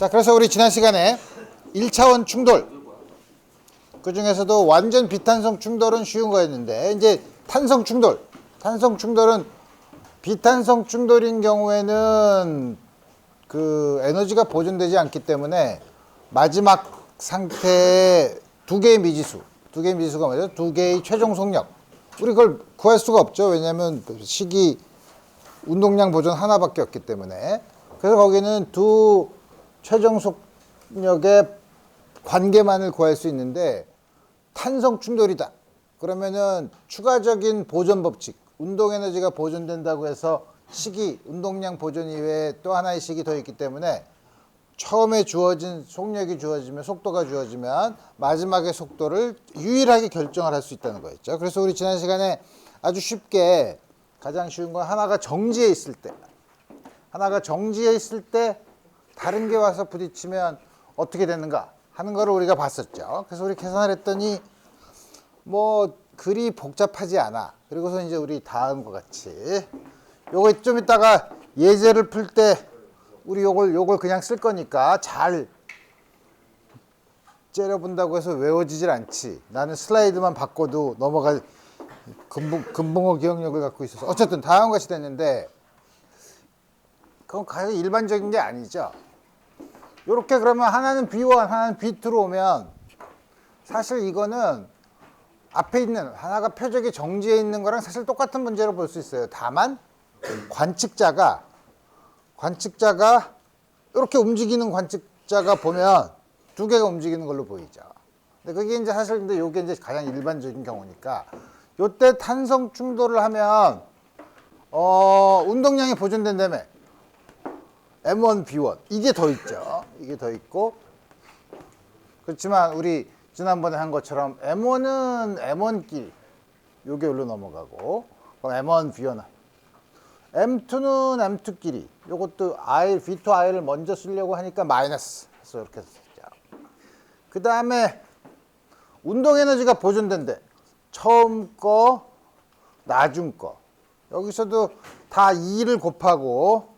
자, 그래서 우리 지난 시간에 1차원 충돌, 그 중에서도 완전 비탄성 충돌은 쉬운 거였는데, 이제 탄성 충돌은 비탄성 충돌인 경우에는 그 에너지가 보존되지 않기 때문에 마지막 상태에 두 개의 미지수가 뭐죠? 두 개의 최종 속력. 우리 그걸 구할 수가 없죠. 왜냐하면 식이 운동량 보존 하나밖에 없기 때문에. 그래서 거기는 두 최종 속력의 관계만을 구할 수 있는데, 탄성 충돌이다 그러면은 추가적인 보존 법칙, 운동 에너지가 보존된다고 해서 식이 운동량 보존 이외에 또 하나의 식이 더 있기 때문에 처음에 주어진 속력이 주어지면, 속도가 주어지면 마지막의 속도를 유일하게 결정을 할 수 있다는 거였죠. 그래서 우리 지난 시간에 아주 쉽게, 가장 쉬운 건 하나가 정지해 있을 때 다른 게 와서 부딪히면 어떻게 되는가 하는 거를 우리가 봤었죠. 그래서 우리 계산을 했더니 뭐 그리 복잡하지 않아. 그리고서 이제 우리 다음과 같이 요거 좀 이따가 예제를 풀 때 우리 요걸 그냥 쓸 거니까 잘 째려본다고 해서 외워지질 않지. 나는 슬라이드만 바꿔도 넘어갈 금붕어 기억력을 갖고 있어서. 어쨌든 다음과 같이 됐는데, 그건 가장 일반적인 게 아니죠. 요렇게 그러면 하나는 B1, 하나는 B2로 오면 사실 이거는 앞에 있는 하나가 표적이 정지해 있는 거랑 사실 똑같은 문제로 볼 수 있어요. 다만 관측자가 이렇게 움직이는 관측자가 보면 두 개가 움직이는 걸로 보이죠. 근데 그게 이제 사실 근데 요게 이제 가장 일반적인 경우니까, 요때 탄성 충돌을 하면 운동량이 보존된다며 M1, B1 이게 더 있죠. 이게 더 있고, 그렇지만 우리 지난번에 한 것처럼 M1은 M1끼리 요게 여기로 넘어가고, 그럼 M1, B1, M2는 M2끼리, 요것도 V2 I를 먼저 쓰려고 하니까 마이너스 해서 이렇게 쓰죠. 그 다음에 운동 에너지가 보존된대. 처음 거, 나중 거. 여기서도 다 2를 곱하고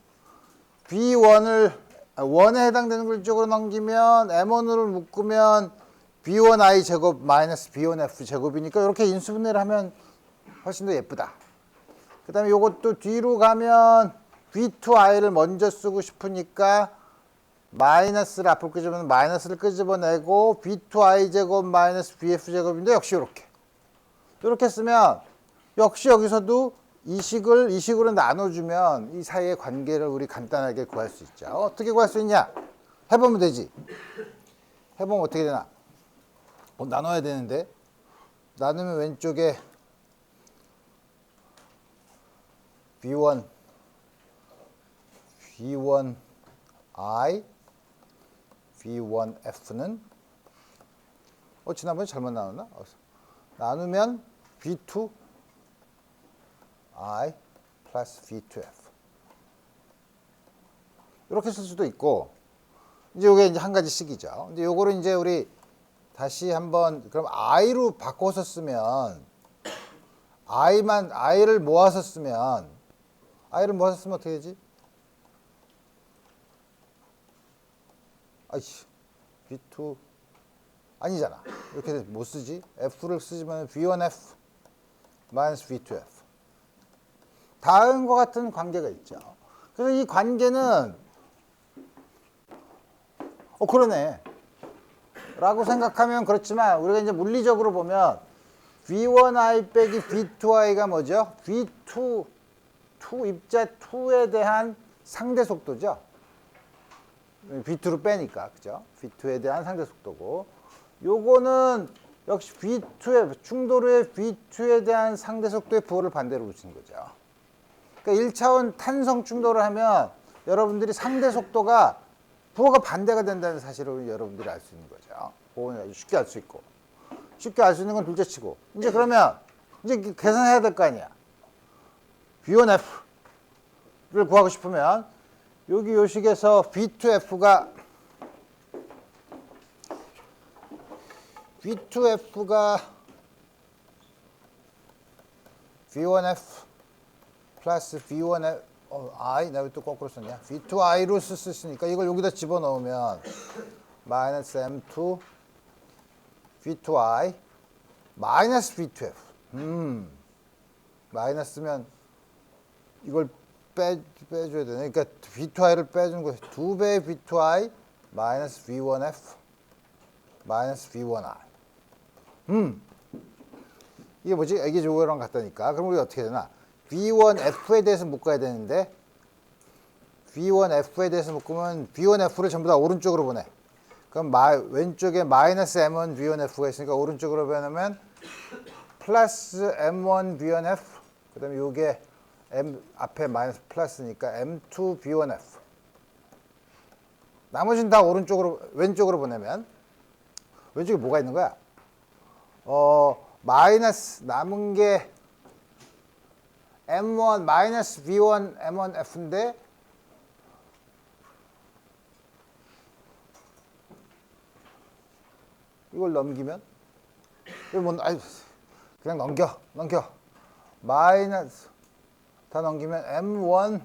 B1을 1에 해당되는 걸 이쪽으로 넘기면 M1으로 묶으면 B1I 제곱 마이너스 B1F 제곱이니까 이렇게 인수분해를 하면 훨씬 더 예쁘다. 그 다음에 요것도 뒤로 가면 V2I를 먼저 쓰고 싶으니까 마이너스를 앞으로 끄집어내면 마이너스를 끄집어내고 B2I 제곱 마이너스 BF 제곱인데, 역시 이렇게 쓰면 역시 여기서도 이 식으로 나눠주면 이 사이의 관계를 우리 간단하게 구할 수 있죠. 어떻게 구할 수 있냐? 해보면 되지. 해보면 어떻게 되나? 나눠야 되는데, 나누면 왼쪽에 B1I, B1F는 지난번에 잘못 나눴나? 나누면 B2I 플러스 B2F 이렇게 쓸 수도 있고, 이제 요게 이제 한 가지씩이죠. 근데 요거를 이제 우리 다시 한번 그럼 I로 바꿔서 쓰면, I를 모아서 쓰면 어떻게 되지? 아이씨, B2 아니잖아. 이렇게 못 쓰지? F를 쓰지만 B1F 마이너스 B2F. 다음과 같은 관계가 있죠. 그래서 이 관계는 그러네 라고 생각하면 그렇지만, 우리가 이제 물리적으로 보면 V1I 빼기 V2I가 뭐죠? V2 입자 2에 대한 상대 속도죠. V2로 빼니까, 그죠? V2에 대한 상대 속도고, 요거는 역시 V2의 충돌 후에 V2에 대한 상대 속도의 부호를 반대로 붙이는 거죠. 그러니까 1차원 탄성 충돌을 하면 여러분들이 상대 속도가 부호가 반대가 된다는 사실을 여러분들이 알 수 있는 거죠. 그거는 아주 쉽게 알 수 있고, 쉽게 알 수 있는 건 둘째치고, 이제 그러면 이제 계산해야 될 거 아니야. B1F를 구하고 싶으면 여기 요 식에서 B2F가 V1F 플러스 V1F I 내가 왜 또 거꾸로 썼냐? V2I로 쓸 수 있으니까 이걸 여기다 집어넣으면 마이너스 M2 V2I 마이너스 V2F. 마이너스면 이걸 빼줘야 되네. 그러니까 V2I를 빼주는 거예요. 2배의 V2I 마이너스 V1F 마이너스 V1I. 이게 뭐지? 이게 저거랑 같다니까. 그럼 우리 어떻게 되나? V1F에 대해서 묶어야 되는데 V1F에 대해서 묶으면 V1F를 전부 다 오른쪽으로 보내. 그럼 왼쪽에 마이너스 M1 V1F가 있으니까 오른쪽으로 보내면 플러스 M1 V1F 그 다음에 요게 M 앞에 마이너스 플러스니까 M2 V1F 나머지는 다 오른쪽으로 왼쪽으로 보내면 왼쪽에 뭐가 있는 거야? 마이너스 남은 게 M1 마이너스 V1 M1F인데 이걸 넘기면 이거 뭐 그냥 넘겨 마이너스 다 넘기면 M1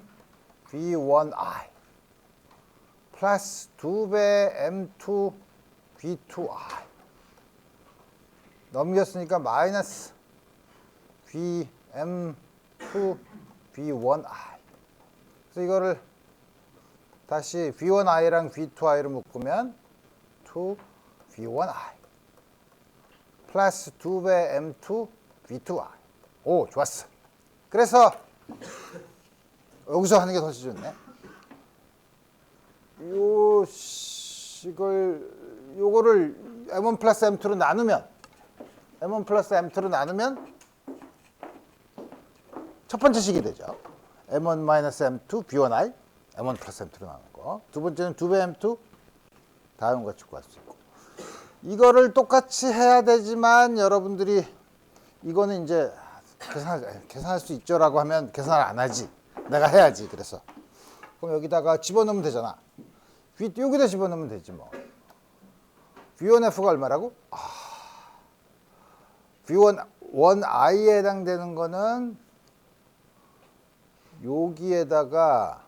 V1I 플러스 2배 M2 V2I 넘겼으니까 마이너스 VM2 V1I 그래서 이거를 다시 V1I랑 V2I로 묶으면 2 V1I 플러스 2배 M2 V2I 오 좋았어. 그래서 여기서 하는 게 더 좋네. 요거를 M1 플러스 M2로 나누면 M1 플러스 M2로 나누면 첫 번째 식이 되죠. M1 마이너스 M2 V1I M1 플러스 M2로 나누는 거. 두 번째는 2배 M2 다음과 같이 구할 수 있고 이거를 똑같이 해야 되지만 여러분들이 이거는 이제 계산할 수 있죠라고 하면 계산을 안 하지. 내가 해야지. 그래서 그럼 여기다가 집어넣으면 되잖아. 여기다 집어넣으면 되지 뭐. V1F가 얼마라고? V1I에 해당되는 거는 여기에다가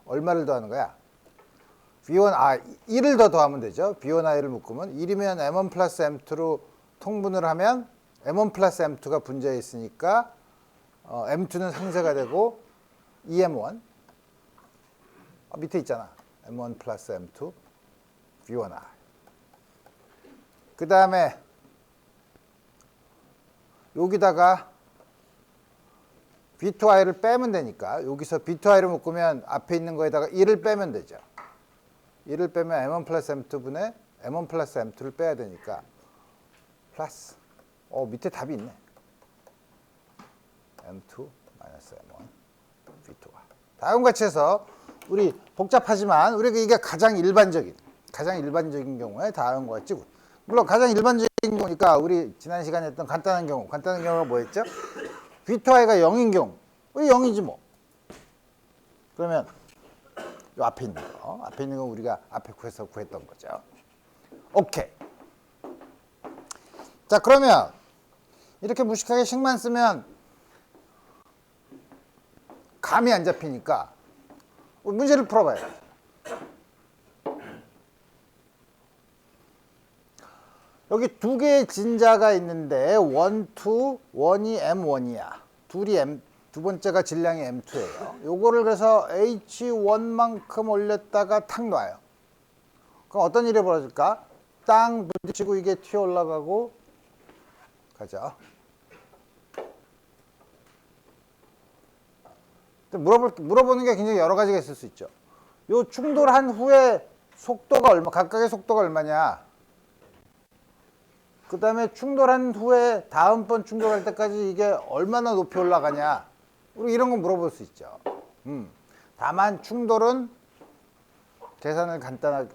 얼마를 더하는 거야? V1I 1을 더 더하면 되죠. V1I를 묶으면 1이면 M1 플러스 M2로 통분을 하면 M1 플러스 M2가 분자에 있으니까 M2는 상쇄가 되고 2M1 밑에 있잖아. M1 플러스 M2 V1I 그 다음에 여기다가 B2I를 빼면 되니까 여기서 B2I를 묶으면 앞에 있는 거에다가 1을 빼면 되죠. 1을 빼면 M1 플러스 M2분의 M1 플러스 M2를 빼야 되니까 플러스 밑에 답이 있네. M2 마이너스 M1 V2가 다음과 같이 해서 우리 복잡하지만 우리가 이게 가장 일반적인 경우에 다음과 같이 물론 가장 일반적인 경우니까 우리 지난 시간에 했던 간단한 경우가 뭐였죠? V2I가 0인 경우 우리 0이지 뭐. 그러면 요 앞에 있는 거 우리가 앞에 구했던 거죠. 오케이. 자 그러면 이렇게 무식하게 식만 쓰면 감이 안 잡히니까 문제를 풀어봐요. 여기 두 개의 진자가 있는데 1, 2, 1이 M1이야. 두 번째가 질량이 M2예요. 요거를 그래서 H1만큼 올렸다가 탁 놔요. 그럼 어떤 일이 벌어질까? 땅 부딪히고 이게 튀어 올라가고 가죠. 물어보는 게 굉장히 여러 가지가 있을 수 있죠. 요 충돌한 후에 속도가 각각의 속도가 얼마냐? 그 다음에 충돌한 후에 다음번 충돌할 때까지 이게 얼마나 높이 올라가냐? 우리 이런 거 물어볼 수 있죠. 다만 충돌은 계산을 간단하게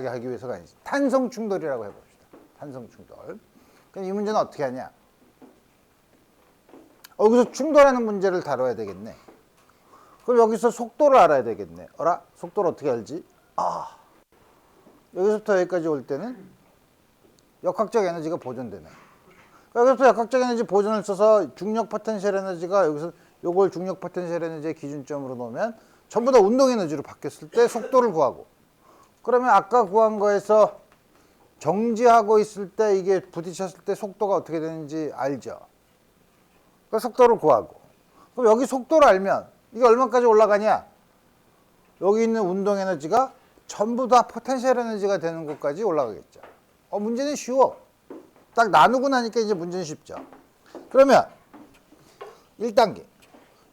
하기 위해서가 아니지. 탄성 충돌이라고 해봅시다. 탄성 충돌. 그럼 이 문제는 어떻게 하냐? 여기서 충돌하는 문제를 다뤄야 되겠네. 그럼 여기서 속도를 알아야 되겠네. 속도를 어떻게 알지? 여기서부터 여기까지 올 때는 역학적 에너지가 보존되네. 여기서 역학적 에너지 보존을 써서 중력 포텐셜 에너지가 여기서 요걸 중력 포텐셜 에너지의 기준점으로 놓으면 전부 다 운동 에너지로 바뀌었을 때 속도를 구하고, 그러면 아까 구한 거에서 정지하고 있을 때 이게 부딪혔을 때 속도가 어떻게 되는지 알죠? 그 속도를 구하고, 그럼 여기 속도를 알면 이게 얼마까지 올라가냐? 여기 있는 운동 에너지가 전부 다 포텐셜 에너지가 되는 곳까지 올라가겠죠. 문제는 쉬워. 딱 나누고 나니까 이제 문제는 쉽죠. 그러면 1단계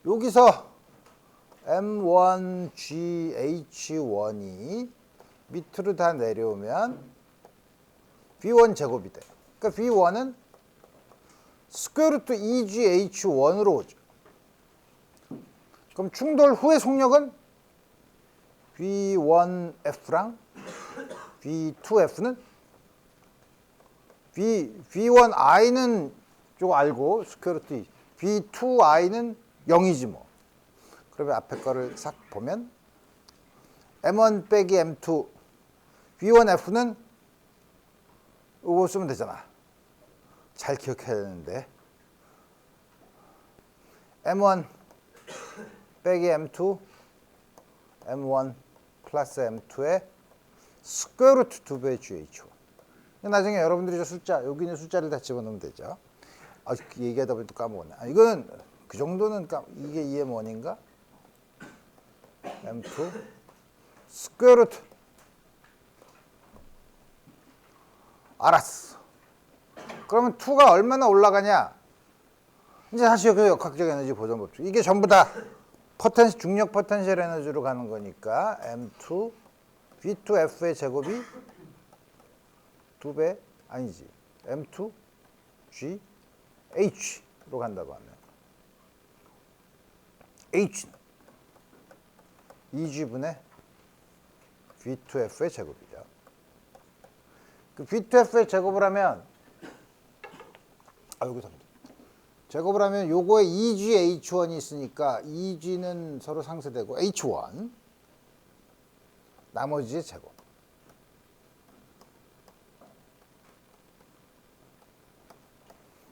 여기서 M1GH1이 밑으로 다 내려오면 V1 제곱이 돼. 그러니까 V1은 스퀘어 루트 EGH1으로 오죠. 그럼 충돌 후의 속력은 V1F랑 V2F는 V1I는 좀 알고 스퀘어 루트 V2I는 0이지 뭐. 그러면 앞에 거를 싹 보면 M1 빼기 M2 V1F는 이거 쓰면 되잖아. 잘 기억해야 되는데 M1 빼기 M2 M1 플러스 M2의 스퀘어 루트 2배의 GH1. 나중에 여러분들이 저 숫자, 여기 있는 숫자를 다 집어넣으면 되죠. 얘기하다 보니 또 까먹었네. 이거는 그 정도는 이게 EM1인가? M2 스퀘어 루트. 알았어. 그러면 2가 얼마나 올라가냐? 이제 다시 여기서 역학적 에너지 보존 법칙. 이게 전부 다 중력 포텐셜 에너지로 가는 거니까 M2 V2F의 제곱이 2배 아니지. M2 G H로 간다고 하면 H는 2G분의 V2F의 제곱이죠. 그 V2F의 제곱을 하면 여기서 제곱을 하면 요거에 2G H1이 있으니까 2G는 서로 상쇄되고 H1 나머지의 제곱.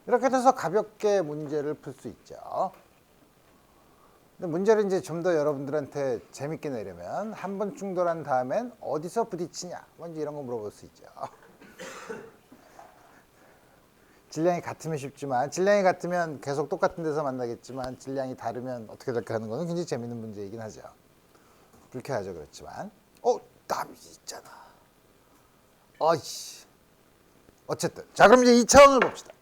이렇게 돼서 가볍게 문제를 풀 수 있죠. 근데 문제를 이제 좀 더 여러분들한테 재밌게 내려면 한 번 충돌한 다음엔 어디서 부딪히냐? 뭔지 이런 거 물어볼 수 있죠. 질량이 같으면 쉽지만, 질량이 같으면 계속 똑같은 데서 만나겠지만 질량이 다르면 어떻게 될까 하는 거는 굉장히 재밌는 문제이긴 하죠. 불쾌하죠, 그렇지만. 답이 있잖아. 어쨌든. 자, 그럼 이제 2차원을 봅시다.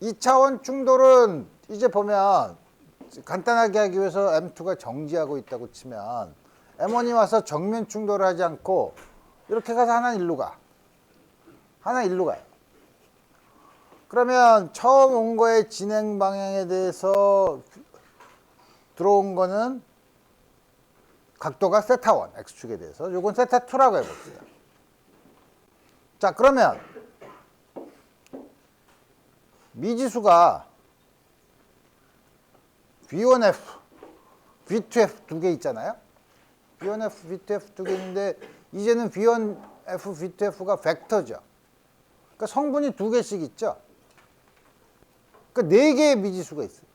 2차원 충돌은 이제 보면 간단하게 하기 위해서 M2가 정지하고 있다고 치면 M1이 와서 정면 충돌을 하지 않고 이렇게 가서 하나는 일로 가. 하나 일로 가요. 그러면 처음 온 거의 진행 방향에 대해서 들어온 거는 각도가 세타1, X축에 대해서. 요건 세타2라고 해봅시다. 자, 그러면 미지수가 V1F, V2F 두 개 있잖아요. V1F, V2F 두 개 있는데 이제는 V1F, V2F가 벡터죠. 그러니까 성분이 두 개씩 있죠. 그러니까 네 개의 미지수가 있어요.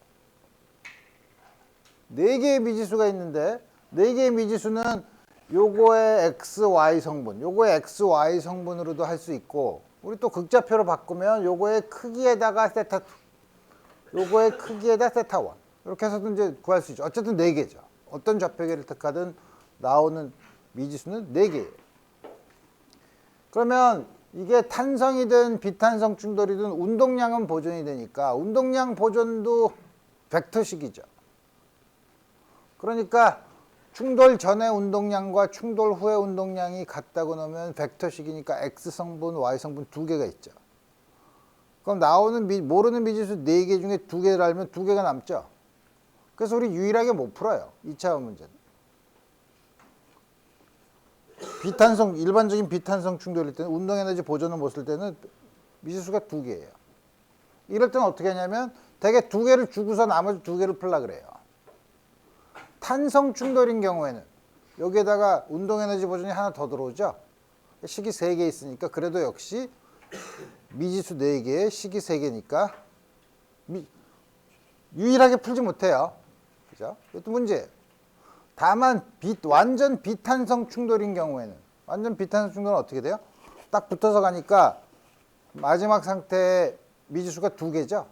네 개의 미지수가 있는데 네 개의 미지수는 요거의 XY 성분, 요거의 XY 성분으로도 할 수 있고, 우리 또 극좌표로 바꾸면 요거의 크기에다가 세타2, 요거의 크기에다 세타1, 이렇게 해서도 이제 구할 수 있죠. 어쨌든 네 개죠. 어떤 좌표계를 택하든 나오는 미지수는 네 개예요. 그러면 이게 탄성이든 비탄성 충돌이든 운동량은 보존이 되니까 운동량 보존도 벡터식이죠. 그러니까 충돌 전의 운동량과 충돌 후의 운동량이 같다고 놓으면 벡터식이니까 X성분, Y성분 두 개가 있죠. 그럼 나오는 모르는 미지수 네 개 중에 두 개를 알면 두 개가 남죠. 그래서 우리 유일하게 못 풀어요. 2차원 문제는. 일반적인 비탄성 충돌일 때는 운동에너지 보존을 못 쓸 때는 미지수가 두 개예요. 이럴 때는 어떻게 하냐면 대개 두 개를 주고서 나머지 두 개를 풀라 그래요. 탄성 충돌인 경우에는 여기에다가 운동에너지 보존이 하나 더 들어오죠. 식이 세 개 있으니까 그래도 역시 미지수 4개, 식이 3개니까 유일하게 풀지 못해요. 그죠? 이것도 문제예요. 다만 완전 비탄성 충돌인 경우에는, 완전 비탄성 충돌은 어떻게 돼요? 딱 붙어서 가니까 마지막 상태에 미지수가 2개죠.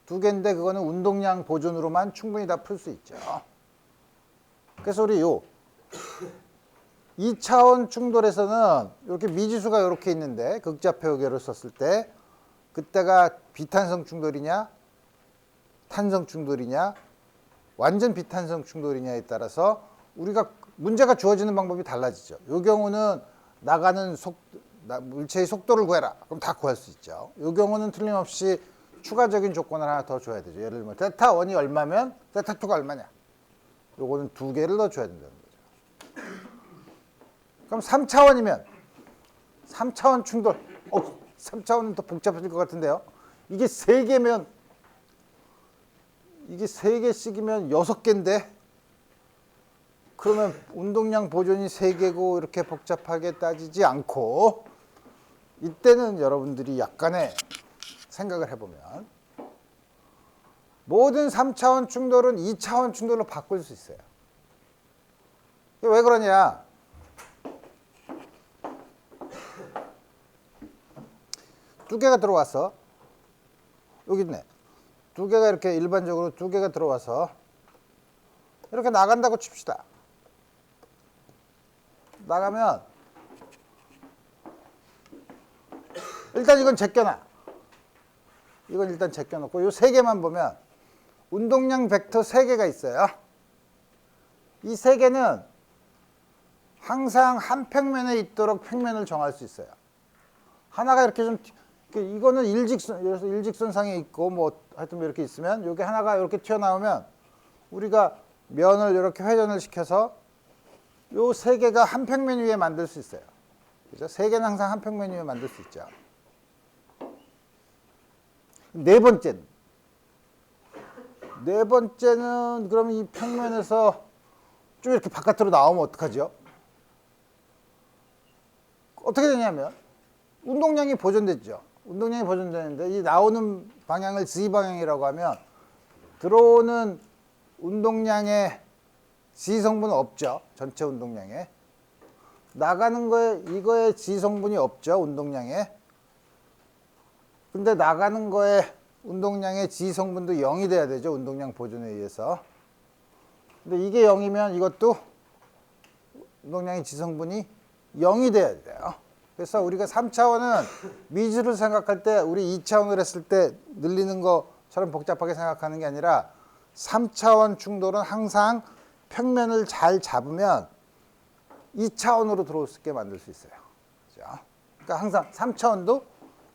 2개인데 그거는 운동량 보존으로만 충분히 다 풀 수 있죠. 그래서 우리 요 2차원 충돌에서는 이렇게 미지수가 이렇게 있는데 극좌표계로 썼을 때 그때가 비탄성 충돌이냐 탄성 충돌이냐 완전 비탄성 충돌이냐에 따라서 우리가 문제가 주어지는 방법이 달라지죠. 이 경우는 나가는 물체의 속도를 구해라. 그럼 다 구할 수 있죠. 이 경우는 틀림없이 추가적인 조건을 하나 더 줘야 되죠. 예를 들면 데타 1이 얼마면 데타 2가 얼마냐. 요거는 2개를 더 줘야 된다는 거죠. 그럼 3차원이면 3차원 충돌. 3차원은 더 복잡해질 것 같은데요. 이게 3개면 이게 3개씩이면 6개인데 그러면 운동량 보존이 3개고 이렇게 복잡하게 따지지 않고 이때는 여러분들이 약간의 생각을 해보면 모든 3차원 충돌은 2차원 충돌로 바꿀 수 있어요. 왜 그러냐? 두 개가 들어와서 여기 있네. 2개가 이렇게 일반적으로 2개가 들어와서 이렇게 나간다고 칩시다. 나가면 일단 이건 제껴놔. 이건 일단 제껴놓고 이 3개만 보면 운동량 벡터 3개가 있어요. 이 3개는 항상 한 평면에 있도록 평면을 정할 수 있어요. 하나가 이렇게 좀 이거는 일직선상에 있고 뭐 하여튼 이렇게 있으면 여기 하나가 이렇게 튀어나오면 우리가 면을 이렇게 회전을 시켜서 요 3개가 한 평면 위에 만들 수 있어요. 그죠? 3개는 항상 한 평면 위에 만들 수 있죠. 네 번째는 그러면 이 평면에서 좀 이렇게 바깥으로 나오면 어떡하죠? 어떻게 되냐면 운동량이 보존됐죠. 운동량이 보존되는데 이 나오는 방향을 Z 방향이라고 하면 들어오는 운동량의 G성분은 없죠. 전체 운동량에. 나가는 거에 이거에 G성분이 없죠. 운동량에. 근데 나가는 거에 운동량의 G성분도 0이 돼야 되죠. 운동량 보존에 의해서. 근데 이게 0이면 이것도 운동량의 G성분이 0이 돼야 돼요. 그래서 우리가 3차원은 미지수를 생각할 때 우리 2차원을 했을 때 늘리는 것처럼 복잡하게 생각하는 게 아니라 3차원 충돌은 항상 평면을 잘 잡으면 2차원으로 들어올 수 있게 만들 수 있어요. 그러니까 항상 3차원도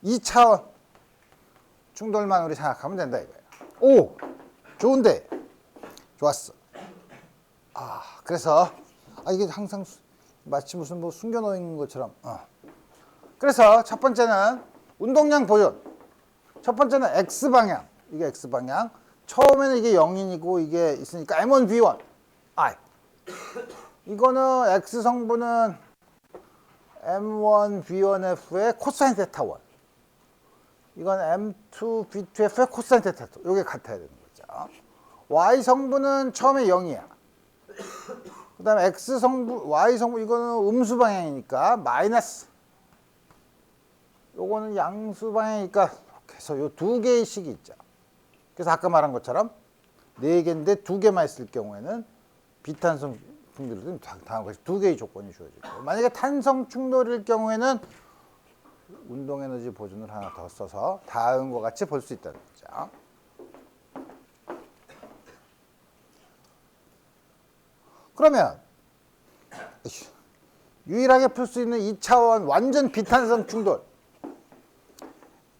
2차원 충돌만 우리 생각하면 된다 이거예요. 오! 좋은데. 좋았어. 그래서 이게 항상 마치 무슨 뭐 숨겨놓은 것처럼. 그래서 첫 번째는 운동량 보존. 첫 번째는 X방향. 이게 X방향. 처음에는 이게 0인이고 이게 있으니까 M1, V1. I. 이거는 X성분은 M1, V1F의 코사인 테타 1. 이건 M2, V2F의 코사인 테타 2. 이게 같아야 되는 거죠. Y성분은 처음에 0이야. 그 다음에 X성분, Y성분, 이거는 음수 방향이니까 마이너스. 요거는 양수 방향이니까 그래서 요 2개의 식이 있죠. 그래서 아까 말한 것처럼 4개인데 2개만 있을 경우에는 비탄성 충돌은 다음 것이 2개의 조건이 주어지고 만약에 탄성 충돌일 경우에는 운동 에너지 보존을 하나 더 써서 다음과 같이 볼 수 있다는 거죠. 그러면 유일하게 풀 수 있는 2차원 완전 비탄성 충돌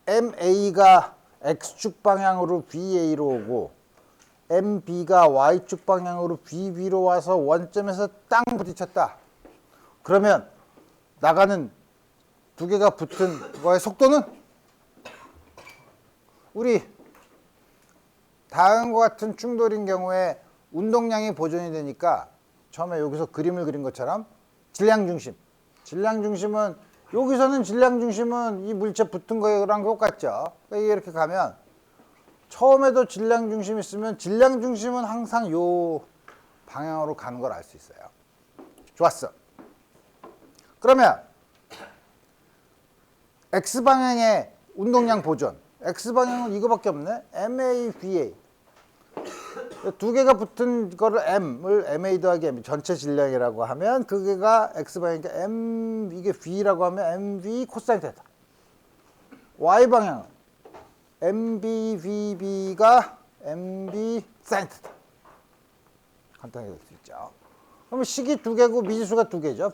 MA가 X축 방향으로 BA로 오고 MB가 Y축 방향으로 BB로 와서 원점에서 땅 부딪혔다. 그러면 나가는 2개가 붙은 거의 속도는 우리 다음과 같은 충돌인 경우에 운동량이 보존이 되니까 처음에 여기서 그림을 그린 것처럼 질량 중심은 여기서는 질량 중심은 이 물체 붙은 거랑 똑같죠. 그러니까 이렇게 가면 처음에도 질량 중심이 있으면 질량 중심은 항상 요 방향으로 가는 걸 알 수 있어요. 좋았어. 그러면 X방향의 운동량 보존. X방향은 이거밖에 없네. MA, VA. 두 개가 붙은 거를 M을 MA 더하기 M, 전체 질량이라고 하면 그게가 X방향이니까 M, 이게 V라고 하면 MV 코사인 테타. Y방향은 MB, VB가 MB 사인 테타. 간단하게 될 수 있죠. 그러면 식이 두 개고 미지수가 두 개죠.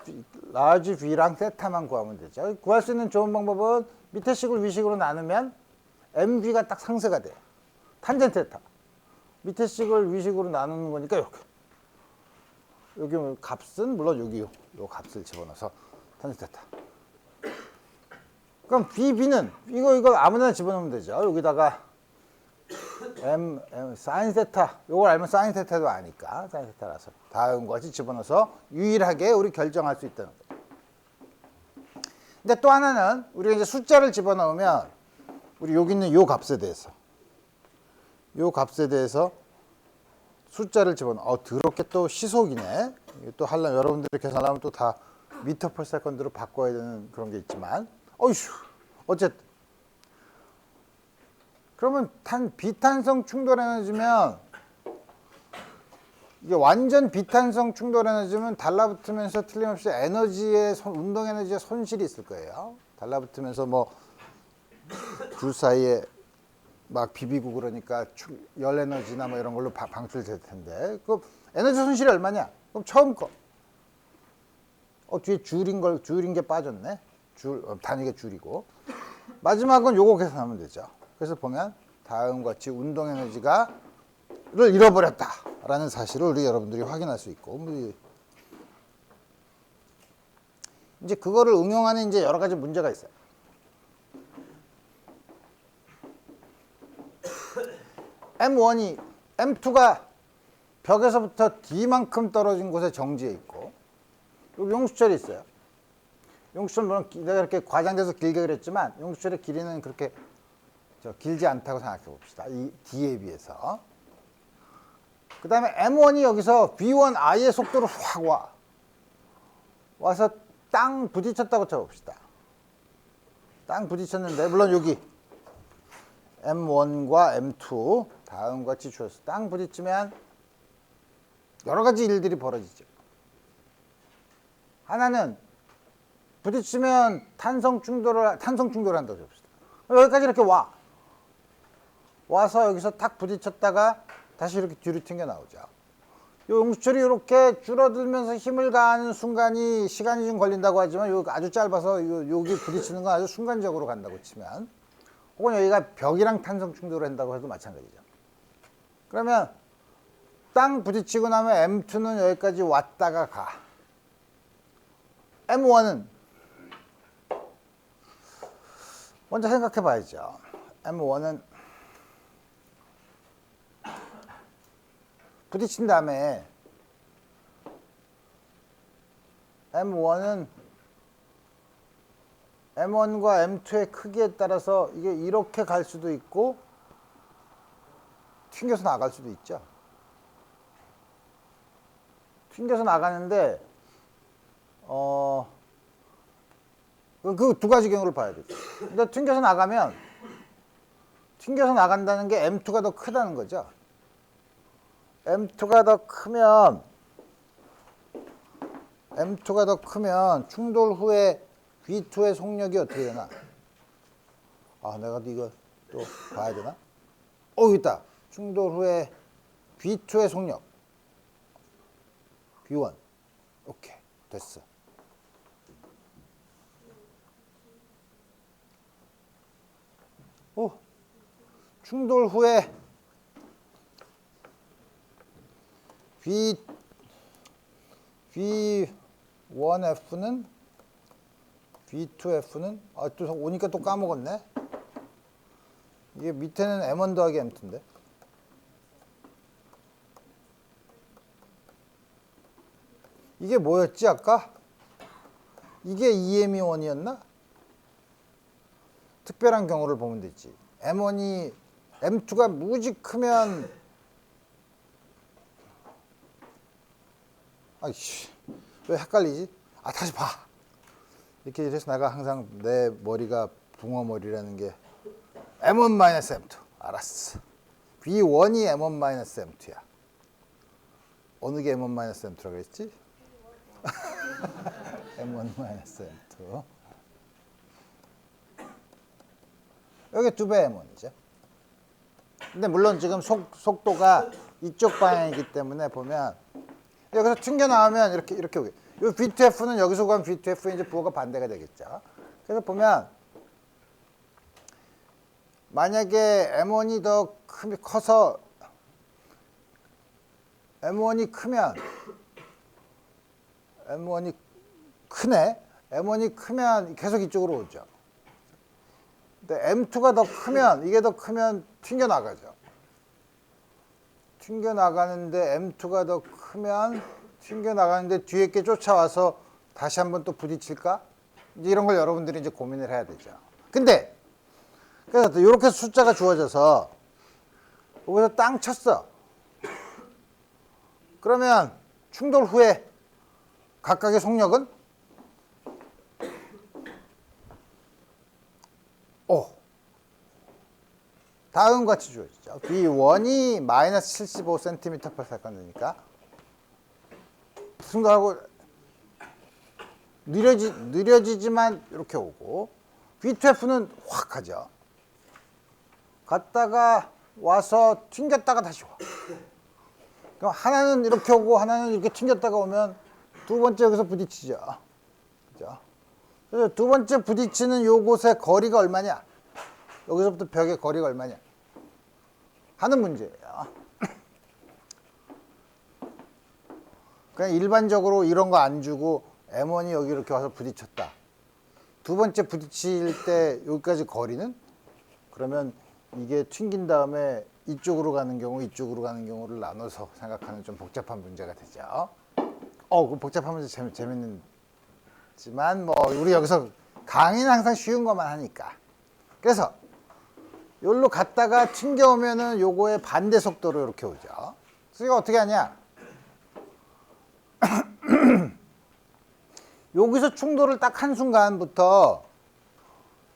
라지 V랑 세타만 구하면 되죠. 구할 수 있는 좋은 방법은 밑에 식을 위식으로 나누면 MV가 딱 상쇄가 돼요. 탄젠 테타. 밑에 식을 위식으로 나누는 거니까 이렇게. 여기 값은 물론 여기 요 값을 집어넣어서 탄젠 테타. 그럼 VB는 이거 아무데나 집어넣으면 되죠. 여기다가 M 사인 세타, 이걸 알면 사인 세타도 아니까 사인 세타라서 다음과 같이 집어넣어서 유일하게 우리 결정할 수 있다는 거예요. 근데 또 하나는 우리가 이제 숫자를 집어넣으면 우리 여기 있는 요 값에 대해서 숫자를 집어넣어. 더럽게 또 시속이네. 또 하려면 여러분들이 계산하면 또 다 미터 퍼 세컨드로 바꿔야 되는 그런 게 있지만 어이슈 어쨌든 그러면 비탄성 충돌 에너지면 이게 완전 비탄성 충돌 에너지면 달라붙으면서 틀림없이 운동 에너지의 손실이 있을 거예요. 달라붙으면서 뭐 둘 사이에 막 비비고 그러니까 열 에너지나 뭐 이런 걸로 방출될 텐데 그 에너지 손실이 얼마냐? 그럼 처음 거 뒤에 줄인 게 빠졌네. 단위가 줄이고 마지막은 요거 계산하면 되죠. 그래서 보면 다음과 같이 운동 에너지를 잃어버렸다라는 사실을 우리 여러분들이 확인할 수 있고 이제 그거를 응용하는 이제 여러 가지 문제가 있어요. M2가 벽에서부터 D만큼 떨어진 곳에 정지해 있고 여기 용수철이 있어요. 용수철 물론 내가 이렇게 과장돼서 길게 그랬지만 용수철의 길이는 그렇게 길지 않다고 생각해 봅시다. 이 D에 비해서. 그 다음에 M1이 여기서 V1I의 속도로 확 와서 땅 부딪혔다고 쳐봅시다. 땅 부딪혔는데 물론 여기 M1과 M2 다음과 같이 주어서 땅 부딪히면 여러 가지 일들이 벌어지죠. 하나는 부딪히면 탄성 충돌을 한다고 봅시다. 여기까지 이렇게 와서 여기서 탁 부딪혔다가 다시 이렇게 뒤로 튕겨 나오죠. 이 용수철이 이렇게 줄어들면서 힘을 가하는 순간이 시간이 좀 걸린다고 하지만 여기 아주 짧아서 여기 부딪히는 건 아주 순간적으로 간다고 치면 혹은 여기가 벽이랑 탄성 충돌을 한다고 해도 마찬가지죠. 그러면 땅 부딪히고 나면 M2는 여기까지 왔다가 가. M1은 먼저 생각해 봐야죠. M1은 부딪힌 다음에 M1과 M2의 크기에 따라서 이게 이렇게 갈 수도 있고 튕겨서 나갈 수도 있죠. 튕겨서 나가는데 그 두 가지 경우를 봐야 되죠. 근데 튕겨서 나간다는 게 M2가 더 크다는 거죠. M2가 더 크면 충돌 후에 V2의 속력이 어떻게 되나? 내가 이거 또 봐야 되나? 여기 있다. 충돌 후에 V2의 속력. V1. 오케이. 됐어. 충돌 후에 V1F는 V2F는 또 오니까 또 까먹었네. 이게 밑에는 M1 더하기 M2인데. 이게 뭐였지 아까? 이게 EME1이었나? 특별한 경우를 보면 되지. M1이 M2가 무지 크면 아이씨 왜 헷갈리지? 아 다시 봐. 이렇게 해서 내가 항상 내 머리가 붕어 머리라는 게 M1-M2 알았어. V1이 M1-M2야. 어느 게 M1-M2라고 그랬지? M1-M2 여기 2배 M1이죠. 근데 물론 지금 속도가 이쪽 방향이기 때문에 보면 여기서 튕겨 나오면 이렇게 오게. 이 V2F는 여기서 구한 V2F의 이제 부호가 반대가 되겠죠. 그래서 보면 만약에 M1이 더 커서 M1이 크면 M1이 크네. M1이 크면 계속 이쪽으로 오죠. 근데 M2가 더 크면 이게 더 크면 튕겨 나가죠. 튕겨 나가는데 M2가 더 크면 튕겨 나가는데 뒤에 게 쫓아와서 다시 한번 또 부딪힐까? 이제 이런 걸 여러분들이 이제 고민을 해야 되죠. 근데 그래서 이렇게 숫자가 주어져서 여기서 땅 쳤어. 그러면 충돌 후에 각각의 속력은 다음과 같이 주어지죠. V1이 마이너스 75cm/s니까 충돌하고 느려지지만 이렇게 오고 V2F는 확 가죠. 갔다가 와서 튕겼다가 다시 와. 그럼 하나는 이렇게 오고 하나는 이렇게 튕겼다가 오면 두 번째 여기서 부딪히죠. 그죠? 그래서 두 번째 부딪히는 요곳의 거리가 얼마냐? 여기서부터 벽의 거리가 얼마냐? 하는 문제예요. 그냥 일반적으로 이런 거 안 주고 M1이 여기 이렇게 와서 부딪혔다. 두 번째 부딪힐 때 여기까지 거리는? 그러면 이게 튕긴 다음에 이쪽으로 가는 경우, 이쪽으로 가는 경우를 나눠서 생각하는 좀 복잡한 문제가 되죠. 그 복잡한 문제 재밌는지만 뭐 우리 여기서 강의는 항상 쉬운 것만 하니까. 그래서 여기로 갔다가 튕겨오면은 요거의 반대 속도로 이렇게 오죠. 그래서 이거 어떻게 하냐? 여기서 충돌을 딱 한 순간부터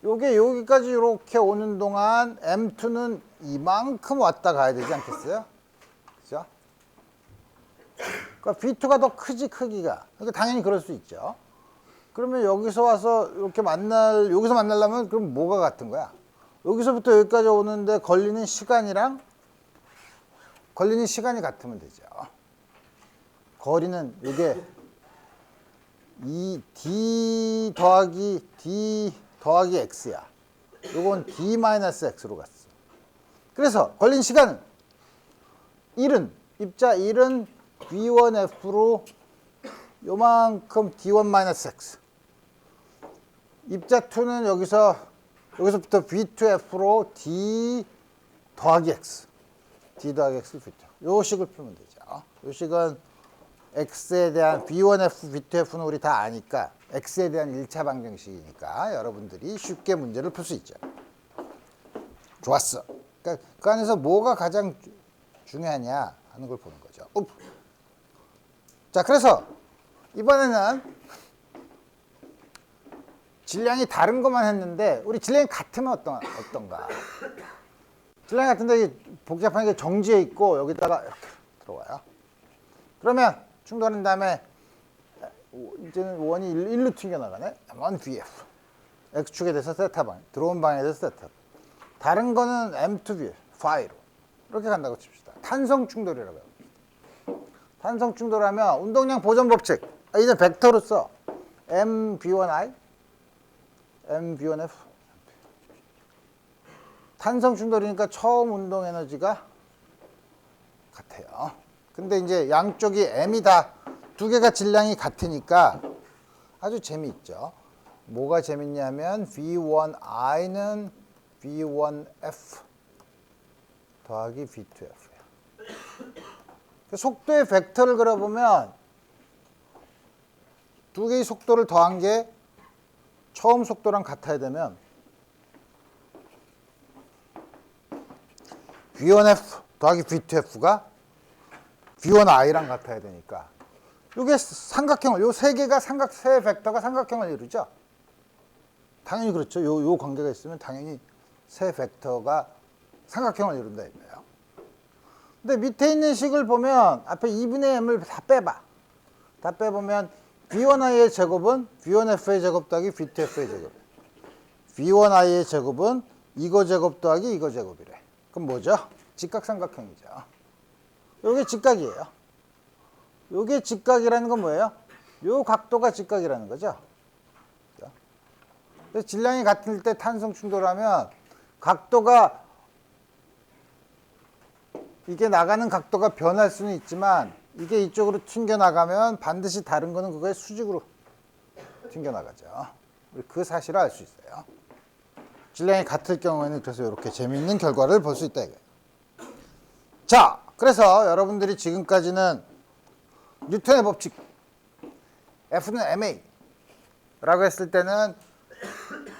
요게 여기까지 이렇게 오는 동안 M2는 이만큼 왔다 가야 되지 않겠어요? 그죠? 그러니까 V2가 더 크지, 크기가. 그러니까 당연히 그럴 수 있죠. 그러면 여기서 와서 이렇게 여기서 만나려면 그럼 뭐가 같은 거야? 여기서부터 여기까지 오는데 걸리는 시간이 같으면 되죠. 거리는 이게 이 D 더하기 X야. 요건 D 마이너스 X로 갔어. 그래서 걸린 시간은 입자 1은 V1F로 요만큼 D1 마이너스 X. 입자 2는 여기서부터 V2F로 D 더하기 X. D 더하기 X를 붙여. 요 식을 풀면 되죠. 요 식은 X에 대한 V1F, V2F는 우리 다 아니까 X에 대한 1차 방정식이니까 여러분들이 쉽게 문제를 풀 수 있죠. 좋았어. 그러니까 그 안에서 뭐가 가장 중요하냐 하는 걸 보는 거죠. 자, 그래서 이번에는 질량이 다른 것만 했는데 우리 질량이 같으면 어떤가? 질량이 같은데 복잡한 게 정지해 있고 여기다가 이렇게 들어와요. 그러면 충돌한 다음에 이제는 원이 1로 튕겨나가네. M1VF. X축에 대해서 세타 방향, 들어온 방향에 대해서 세타. 다른 거는 M2V, Phi로. 이렇게 간다고 칩시다. 탄성 충돌이라고 합니다. 탄성 충돌하면 운동량 보존 법칙. 이제 벡터로 써. MV1I, MV1F. 탄성 충돌이니까 처음 운동 에너지가 같아요. 근데 이제 양쪽이 M이 다 두 개가 질량이 같으니까 아주 재미있죠. 뭐가 재밌냐면 V1I는 V1F 더하기 V2F야. 속도의 벡터를 그려보면 두 개의 속도를 더한 게 처음 속도랑 같아야 되면 V1F 더하기 V2F가 V1I랑 같아야 되니까 이게 삼각형을, 요 세 개가 세 벡터가 삼각형을 이루죠. 당연히 그렇죠. 요 관계가 있으면 당연히 세 벡터가 삼각형을 이룬다 이거예요. 근데 밑에 있는 식을 보면 앞에 2분의 m을 다 빼봐. 다 빼보면 V1I의 제곱은 V1F의 제곱 더하기 V2F의 제곱. V1I의 제곱은 이거 제곱 더하기 이거 제곱이래. 그럼 뭐죠? 직각삼각형이죠. 요게 직각이에요. 요게 직각이라는 건 뭐예요? 요 각도가 직각이라는 거죠. 그래서 질량이 같을 때 탄성 충돌하면 각도가 이게 나가는 각도가 변할 수는 있지만 이게 이쪽으로 튕겨나가면 반드시 다른 거는 그거의 수직으로 튕겨나가죠. 우리 그 사실을 알 수 있어요. 질량이 같을 경우에는 그래서 이렇게 재미있는 결과를 볼 수 있다 이거예요. 자, 그래서 여러분들이 지금까지는 뉴턴의 법칙 F는 ma 라고 했을 때는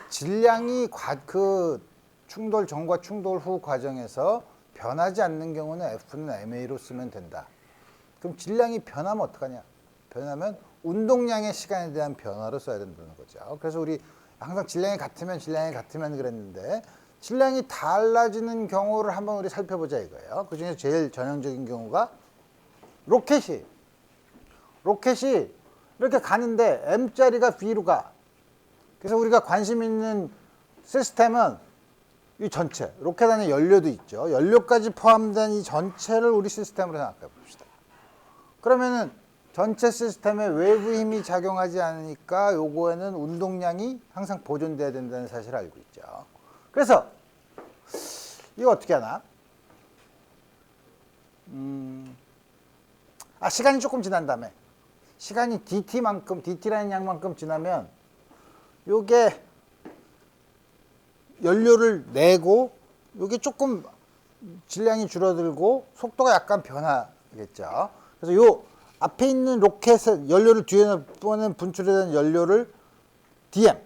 질량이 그 충돌 전과 충돌 후 과정에서 변하지 않는 경우는 F는 ma로 쓰면 된다. 그럼 질량이 변하면 어떡하냐? 변하면 운동량의 시간에 대한 변화로 써야 된다는 거죠. 그래서 우리 항상 질량이 같으면 그랬는데 질량이 달라지는 경우를 한번 우리 살펴보자 이거예요. 그 중에서 제일 전형적인 경우가 로켓이 이렇게 가는데 M자리가 B로 가. 그래서 우리가 관심 있는 시스템은 이 전체, 로켓 안에 연료도 있죠. 연료까지 포함된 이 전체를 우리 시스템으로 생각해 봅시다. 그러면은 전체 시스템에 외부 힘이 작용하지 않으니까 요거에는 운동량이 항상 보존돼야 된다는 사실을 알고 있죠. 그래서 이거 어떻게 하나? 시간이 조금 지난 다음에 시간이 dt라는 양만큼 지나면 요게 연료를 내고 요게 조금 질량이 줄어들고 속도가 약간 변하겠죠. 그래서 요 앞에 있는 로켓에 연료를 뒤에 보낸 분출된 연료를 dm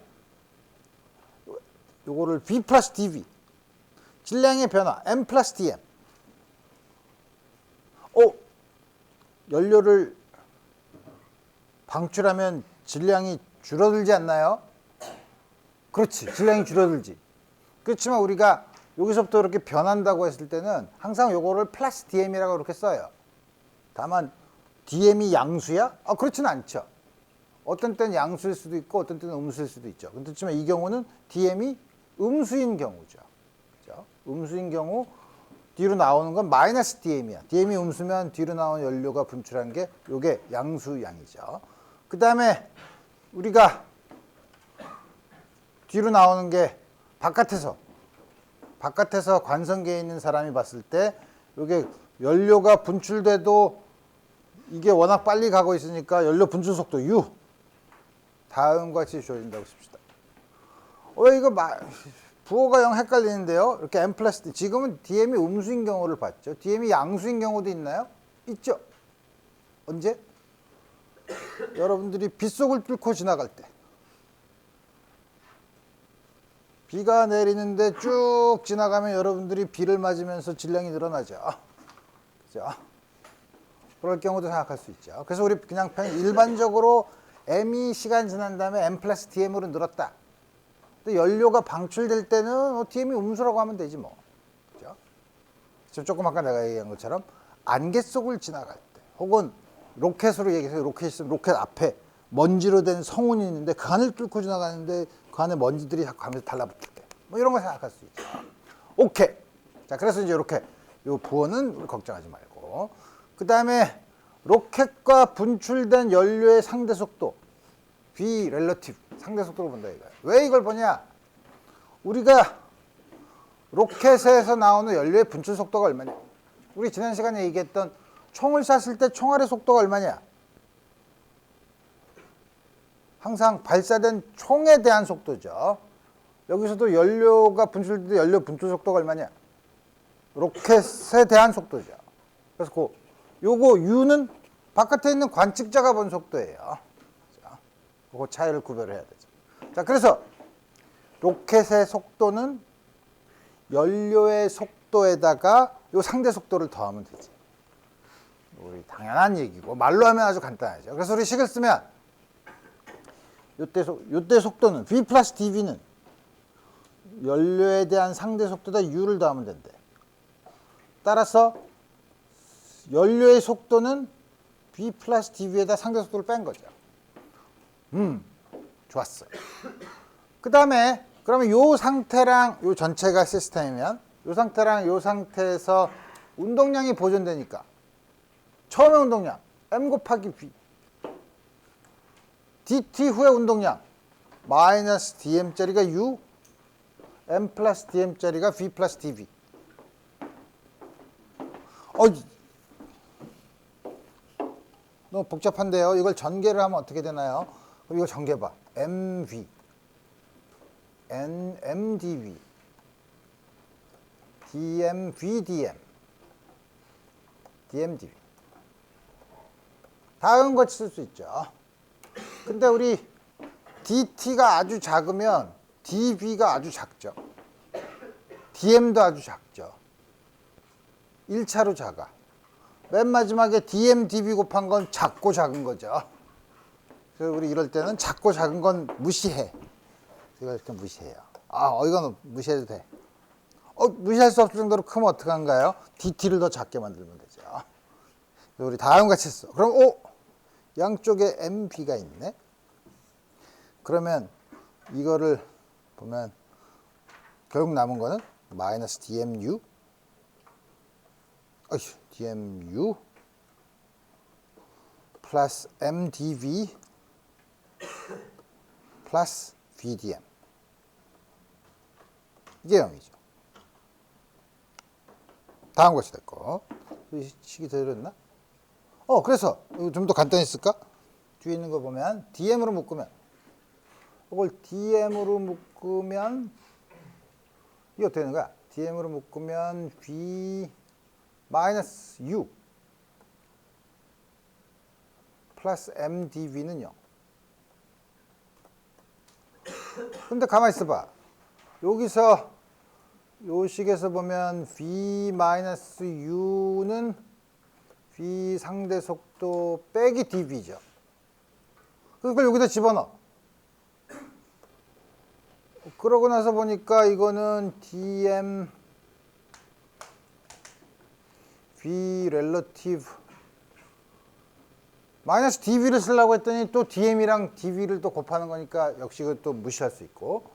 요거를 v 플러스 dv 질량의 변화 m 플러스 dm 연료를 방출하면 질량이 줄어들지 않나요? 그렇지, 질량이 줄어들지. 그렇지만 우리가 여기서부터 이렇게 변한다고 했을 때는 항상 요거를 플러스 dm이라고 이렇게 써요. 다만 dm이 양수야? 그렇지는 않죠. 어떤 때는 양수일 수도 있고 어떤 때는 음수일 수도 있죠. 그렇지만 이 경우는 dm이 음수인 경우죠. 그렇죠? 음수인 경우 뒤로 나오는 건 마이너스 dm이야. dm이 음수면 뒤로 나온 연료가 분출한 게 요게 양수 양이죠. 그 다음에 우리가 뒤로 나오는 게 바깥에서 관성계에 있는 사람이 봤을 때 요게 연료가 분출돼도 이게 워낙 빨리 가고 있으니까 연료 분출 속도 U 다음과 같이 주어진다고 씁시다. 이거 부호가 영 헷갈리는데요. 이렇게 M 플러스 D 지금은 DM이 음수인 경우를 봤죠. DM이 양수인 경우도 있나요? 있죠. 언제? 여러분들이 빗속을 뚫고 지나갈 때 비가 내리는데 쭉 지나가면 여러분들이 비를 맞으면서 질량이 늘어나죠. 그죠? 그럴 경우도 생각할 수 있죠. 그래서 우리 그냥 일반적으로 M이 시간 지난 다음에 M 플러스 DM으로 늘었다. 근데 연료가 방출될 때는 DM이 음수라고 하면 되지 뭐. 그죠? 지금 조금 아까 내가 얘기한 것처럼 안개 속을 지나갈 때 혹은 로켓으로 얘기해서 로켓이 있으면 로켓 앞에 먼지로 된 성운이 있는데 그 안을 뚫고 지나가는데 그 안에 먼지들이 자꾸 가면서 달라붙을 때 뭐 이런 거 생각할 수 있죠. 오케이. 자, 그래서 이제 이렇게 요 부호는 걱정하지 말고 그 다음에 로켓과 분출된 연료의 상대 속도 V 렐러티브 상대 속도로 본다 이거야. 왜 이걸 보냐? 우리가 로켓에서 나오는 연료의 분출 속도가 얼마냐? 우리 지난 시간에 얘기했던 총을 쐈을 때 총알의 속도가 얼마냐? 항상 발사된 총에 대한 속도죠. 여기서도 연료가 분출될 때 연료 분출 속도가 얼마냐? 로켓에 대한 속도죠. 그래서 요거 U는 바깥에 있는 관측자가 본 속도예요. 자, 그 차이를 구별해야 되죠. 자, 그래서 로켓의 속도는 연료의 속도에다가 요 상대 속도를 더하면 되지. 우리 당연한 얘기고 말로 하면 아주 간단하죠. 그래서 우리 식을 쓰면 요때 속도는 v 플러스 dv는 연료에 대한 상대 속도다 u를 더하면 된대. 따라서 연료의 속도는 v 플러스 dv에다 상대 속도를 뺀 거죠. 좋았어. 그 다음에 그러면 요 상태랑 요 전체가 시스템이면 요 상태랑 요 상태에서 운동량이 보존되니까 처음에 운동량 m 곱하기 v dt 후의 운동량 마이너스 dm짜리가 u m 플러스 dm짜리가 v 플러스 dv. 너무 복잡한데요. 이걸 전개를 하면 어떻게 되나요? 그럼 이거 전개봐. mv mdv dmv dmdv 다음 같이 쓸 수 있죠. 근데 우리 dt가 아주 작으면 dv가 아주 작죠. dm도 아주 작죠. 1차로 작아. 맨 마지막에 dm, dv 곱한 건 작고 작은 거죠. 그래서 우리 이럴 때는 작고 작은 건 무시해. 이거 이렇게 무시해요. 이건 무시해도 돼. 무시할 수 없을 정도로 크면 어떡한가요? dt를 더 작게 만들면 되죠. 우리 다음 같이 써. 그럼 양쪽에 mv가 있네. 그러면 이거를 보면 결국 남은 거는 마이너스 dmu dmu 플러스 mdv 플러스 vdm 이게 0이죠. 다음 것이 됐고 식이 더 이랬나? 그래서 좀 더 간단히 쓸까? 뒤에 있는 거 보면 dm으로 묶으면 이걸 dm으로 묶으면 이게 어떻게 되는 거야? dm으로 묶으면 v 마이너스 u 플러스 mdv는 0. 근데 가만히 있어봐. 여기서 요 식에서 보면 v 마이너스 u는 v 상대 속도 빼기 dv죠. 그걸 여기다 집어넣어. 그러고 나서 보니까 이거는 dm v relative 마이너스 dv를 쓰려고 했더니 또 dm이랑 dv를 또 곱하는 거니까 역시 이걸 또 무시할 수 있고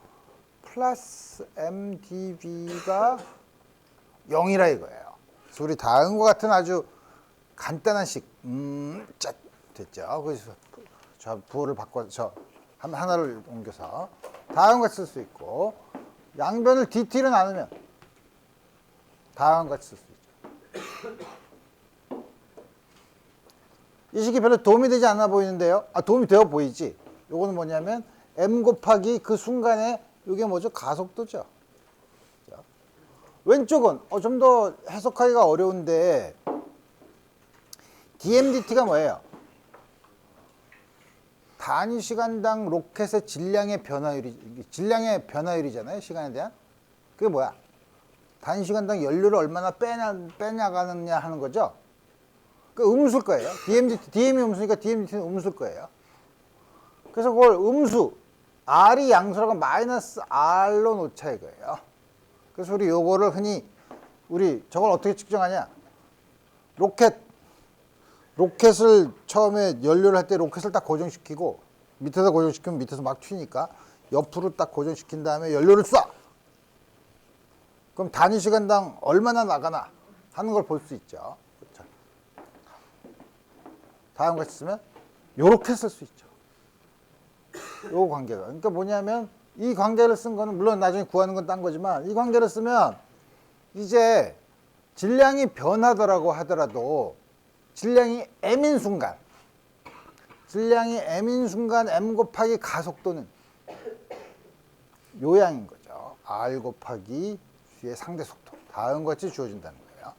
플러스 mdv가 0이라 이거예요. 그래서 우리 다음과 같은 아주 간단한 식 됐죠. 그래서 저 부호를 바꿔서 하나를 옮겨서 다음과 같이 쓸 수 있고 양변을 dt로 나누면 다음과 같이 쓸 수 있죠. 이 식이 별로 도움이 되지 않아 보이는데요. 도움이 되어 보이지. 요거는 뭐냐면 m 곱하기 그 순간에 이게 뭐죠? 가속도죠. 왼쪽은 좀 더 해석하기가 어려운데 dmdt가 뭐예요? 단위 시간당 로켓의 질량의 변화율이잖아요. 시간에 대한. 그게 뭐야? 단위 시간당 연료를 얼마나 빼나가느냐 하는 거죠. 그 음수일 거예요. dm이 음수니까 dmdt는 음수일 거예요. 그래서 그걸 음수, r이 양수라고 마이너스 r로 놓자 이거예요. 그래서 우리 요거를 흔히 저걸 어떻게 측정하냐? 로켓을 처음에 연료를 할 때 로켓을 딱 고정시키고 밑에서 고정시키면 밑에서 막 튀니까 옆으로 딱 고정시킨 다음에 연료를 쏴. 그럼 단위 시간당 얼마나 나가나 하는 걸 볼 수 있죠. 그렇죠. 다음 같이 쓰면 요렇게 쓸 수 있죠. 요 관계가. 그러니까 뭐냐면 이 관계를 쓴 거는 물론 나중에 구하는 건 딴 거지만 이 관계를 쓰면 이제 질량이 변하더라고 하더라도 질량이 m인 순간 m 곱하기 가속도는 요양인 거죠. r 곱하기 v의 상대 속도. 다음 같이 주어진다는 거예요.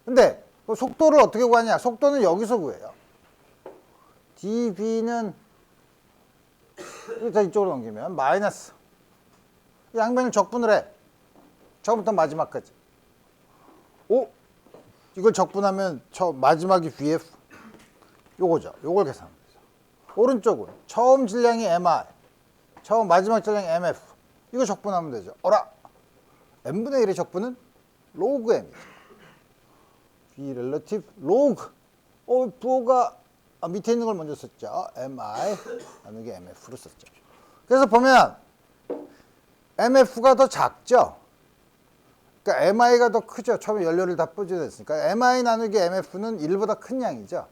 근데 그 속도를 어떻게 구하냐? 속도는 여기서 구해요. dv는 일단 이쪽으로 넘기면 마이너스 양변을 적분을 해. 처음부터 마지막까지. 이걸 적분하면 마지막이 VF 요거죠. 요걸 계산합니다. 오른쪽은 처음 질량이 MR, 처음 마지막 질량이 MF. 이거 적분하면 되죠. 어라, n분의 1의 적분은 로그 m이죠. V relative 로그. 부호가 밑에 있는 걸 먼저 썼죠. MI 나누기 MF로 썼죠. 그래서 보면 MF가 더 작죠. 그러니까 MI가 더 크죠. 처음에 연료를 다 뿜어냈으니까 MI 나누기 MF는 1보다 큰 양이죠.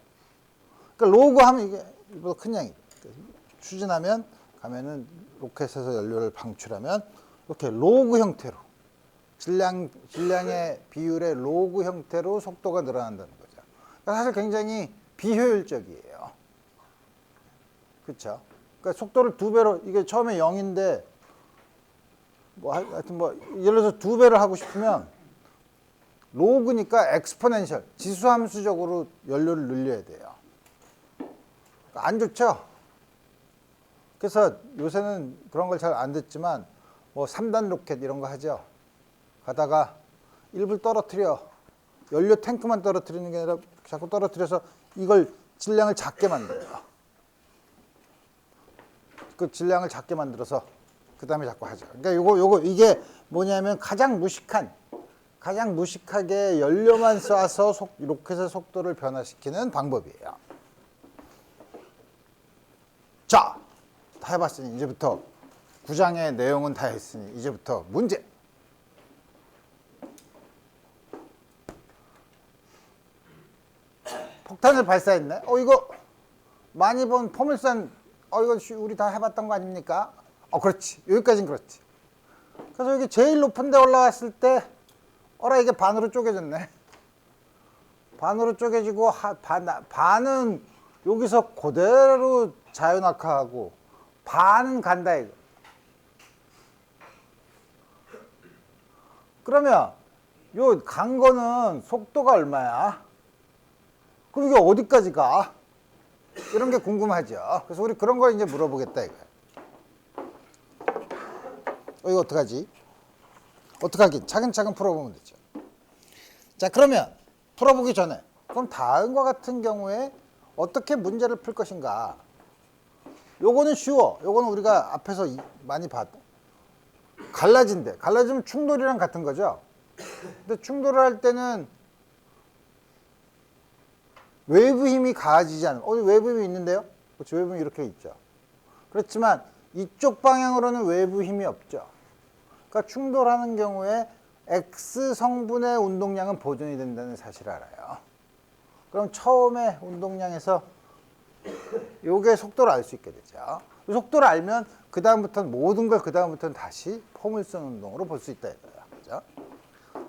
그러니까 로그 하면 이게 1보다 큰 양이죠. 추진하면 가면은 로켓에서 연료를 방출하면 이렇게 로그 형태로 질량의 비율의 로그 형태로 속도가 늘어난다는 거죠. 그러니까 사실 굉장히 비효율적이에요. 그렇죠? 그러니까 속도를 2배로 이게 처음에 0인데 하여튼 예를 들어서 2배를 하고 싶으면 로그니까 엑스포넨셜 지수함수적으로 연료를 늘려야 돼요. 그러니까 안 좋죠? 그래서 요새는 그런 걸 잘 안 듣지만 3단 로켓 이런 거 하죠. 가다가 일부를 떨어뜨려. 연료 탱크만 떨어뜨리는 게 아니라 자꾸 떨어뜨려서 이걸 질량을 작게 만들어요. 그 질량을 작게 만들어서 그 다음에 자꾸 하죠. 그러니까 이게 뭐냐면 가장 무식하게 연료만 쏴서 로켓의 속도를 변화시키는 방법이에요. 자, 다 해봤으니 이제부터 구장의 내용은 다 했으니 이제부터 문제. 폭탄을 발사했네. 이거 많이 본 포물선. 이거 우리 다 해봤던 거 아닙니까? 그렇지. 여기까지는 그렇지. 그래서 여기 제일 높은 데 올라갔을 때 이게 반으로 쪼개졌네. 반으로 쪼개지고 반은 여기서 그대로 자연낙하하고 반은 간다 이거. 그러면 요 간 거는 속도가 얼마야? 그럼 이게 어디까지 가? 이런 게 궁금하죠. 그래서 우리 그런 걸 이제 물어보겠다 이거야. 이거 어떡하지? 어떡하긴 차근차근 풀어보면 되죠. 자, 그러면 풀어보기 전에 그럼 다음과 같은 경우에 어떻게 문제를 풀 것인가? 요거는 쉬워. 요거는 우리가 앞에서 많이 봤다. 갈라지면 충돌이랑 같은 거죠. 근데 충돌을 할 때는 외부 힘이 가해지지 않으면 외부 힘이 있는데요? 그렇죠. 외부 힘이 이렇게 있죠. 그렇지만 이쪽 방향으로는 외부 힘이 없죠. 그러니까 충돌하는 경우에 X 성분의 운동량은 보존이 된다는 사실을 알아요. 그럼 처음에 운동량에서 요게 속도를 알 수 있게 되죠. 속도를 알면 그 다음부터는 모든 걸 그 다음부터는 다시 포물선 운동으로 볼 수 있다 이거예요. 그죠?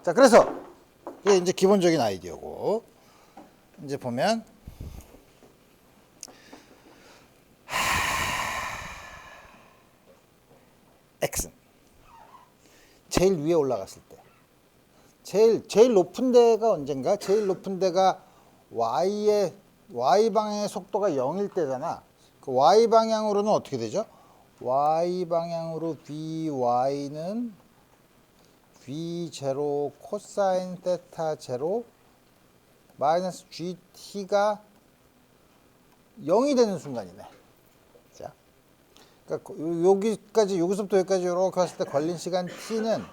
자, 그래서 이게 이제 기본적인 아이디어고 이제 보면 X는 제일 위에 올라갔을 때 제일 높은 데가 언젠가? 제일 높은 데가 Y 방향의 속도가 0일 때잖아. 그 Y 방향으로는 어떻게 되죠? Y 방향으로 VY는 V0 코사인 테타 제로 마이너스 GT가 0이 되는 순간이네. 자, 그러니까 여기서부터 여기까지 이렇게 갔을 때 걸린 시간 T는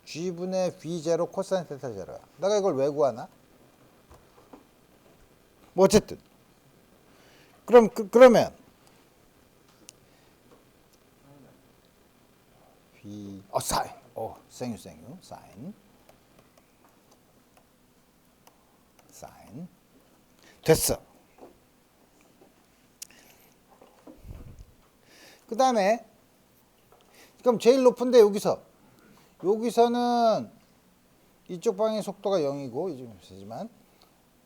G분의 V0 코사인 테타 제로야. 내가 이걸 왜 구하나? 어쨌든 그러면 사인 생유 사인 됐어. 그 다음에 그럼 제일 높은데 여기서는 이쪽 방향의 속도가 0이고 이쪽은 없지만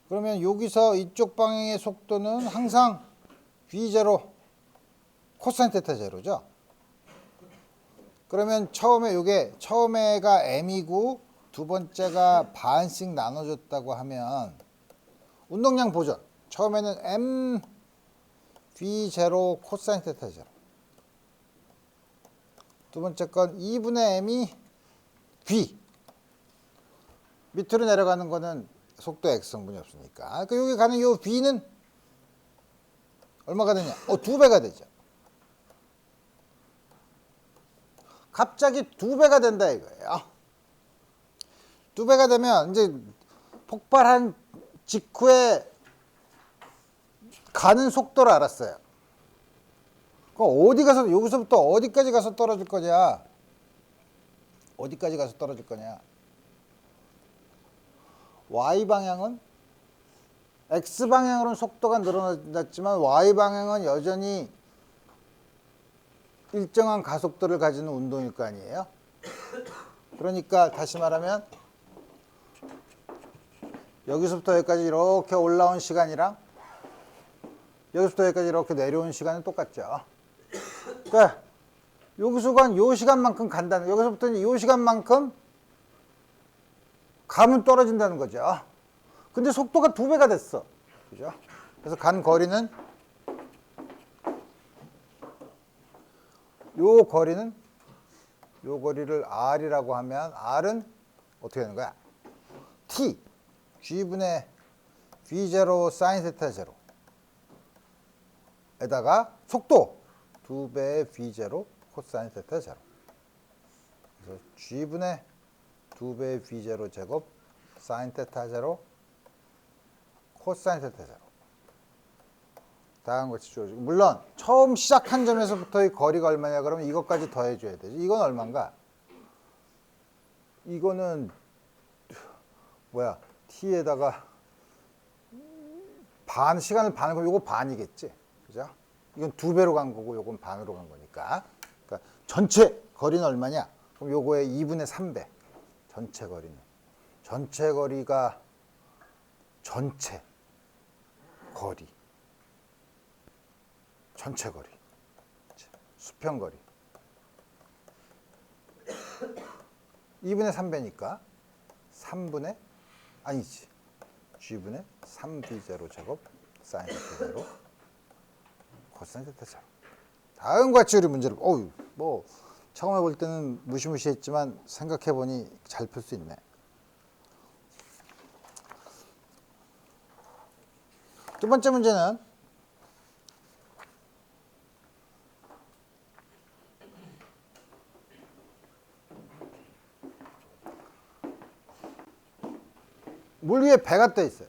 그러면 여기서 이쪽 방향의 속도는 항상 V0 코사인 테타 제로죠. 그러면 처음에가 m이고 두 번째가 반씩 나눠줬다고 하면 운동량 보존. 처음에는 m V0 코사인 테타 제로. 두 번째 건 2분의 m이 v. 밑으로 내려가는 거는 속도 x 성분이 없으니까. 그 여기 가는 요 v는 얼마가 되냐? 2배가 되죠. 갑자기 2배가 된다 이거예요. 2배가 되면 이제 폭발한 직후에 가는 속도를 알았어요. 그럼 어디 가서, 여기서부터 어디까지 가서 떨어질 거냐? 어디까지 가서 떨어질 거냐? Y방향은, X방향으로는 속도가 늘어났지만 Y방향은 여전히 일정한 가속도를 가지는 운동일 거 아니에요? 그러니까 다시 말하면 여기서부터 여기까지 이렇게 올라온 시간이랑 여기서부터 여기까지 이렇게 내려온 시간은 똑같죠. 그러니까 여기서 간 요 시간만큼 간다는, 여기서부터 요 시간만큼 가면 떨어진다는 거죠. 근데 속도가 2배가 됐어. 그죠? 그래서 간 거리는, 요 거리를 R이라고 하면 R은 어떻게 되는 거야? T G분의 V0 sin 세타 0 에다가 속도 2배의 V0 코사인 세타 0. 그래서 G분의 2배의 V0 제곱 사인 세타 0 코사인 세타 0. 다음 같이 주어지고, 물론 처음 시작한 점에서부터의 거리가 얼마냐 그러면 이것까지 더해줘야 되죠. 이건 얼마인가? 이거는 뭐야? t에다가 반, 시간을 반을 거면 요거 반이겠지. 그죠? 이건 2배로 간 거고 요건 반으로 간 거니까. 그러니까 전체 거리는 얼마냐? 그럼 요거의 2분의 3배. 전체 거리는. 전체 거리가 전체 거리. 전체 거리. 수평 거리. 2분의 3배니까 3분의, 아니지, G분의 3V0 제곱 사인 세타 0 코사인 세타 0. 다음과 같이 우리 문제를, 뭐 처음에 볼 때는 무시무시했지만 생각해보니 잘 풀 수 있네. 두 번째 문제는 물 위에 배가 떠 있어요.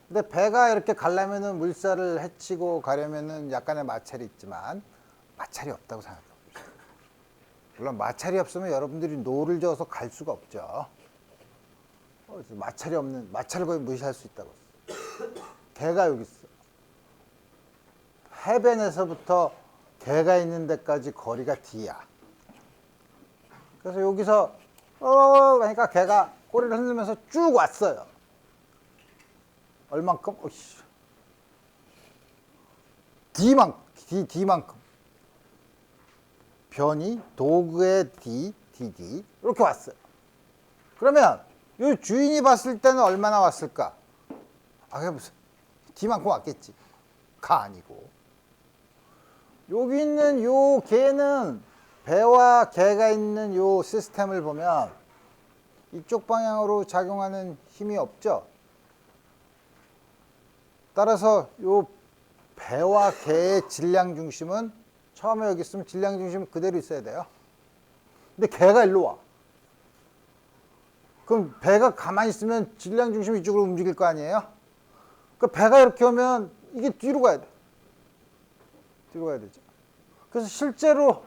근데 배가 이렇게 가려면은 물살을 헤치고 가려면은 약간의 마찰이 있지만 마찰이 없다고 생각해요. 물론 마찰이 없으면 여러분들이 노를 저어서 갈 수가 없죠. 마찰이 없는, 마찰을 거의 무시할 수 있다고 했어요. 개가 여기 있어. 해변에서부터 개가 있는 데까지 거리가 D야. 그래서 여기서 그러니까 개가 꼬리를 흔들면서 쭉 왔어요. 얼만큼? D만큼. 변이 도구의 DD 이렇게 왔어요. 그러면 이 주인이 봤을 때는 얼마나 왔을까? 무슨 D만큼 왔겠지. 가 아니고. 여기 있는 요 개는, 배와 개가 있는 요 시스템을 보면 이쪽 방향으로 작용하는 힘이 없죠. 따라서 요 배와 개의 질량 중심은 처음에 여기 있으면 질량 중심은 그대로 있어야 돼요. 근데 개가 일로 와. 그럼 배가 가만히 있으면 질량 중심이 이쪽으로 움직일 거 아니에요? 그 배가 이렇게 오면 이게 뒤로 가야 돼. 뒤로 가야 되죠. 그래서 실제로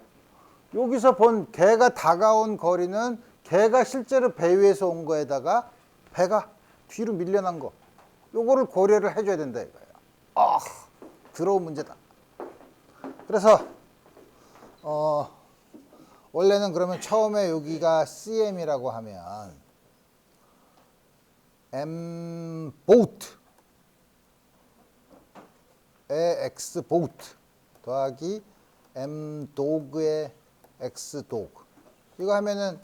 여기서 본 개가 다가온 거리는 개가 실제로 배 위에서 온 거에다가 배가 뒤로 밀려난 거, 요거를 고려를 해줘야 된다 이거예요. 더러운 문제다. 그래서 원래는 그러면 처음에 여기가 CM이라고 하면 M 보트의 X 보트 더하기 M 도그의 X 도그, 이거 하면은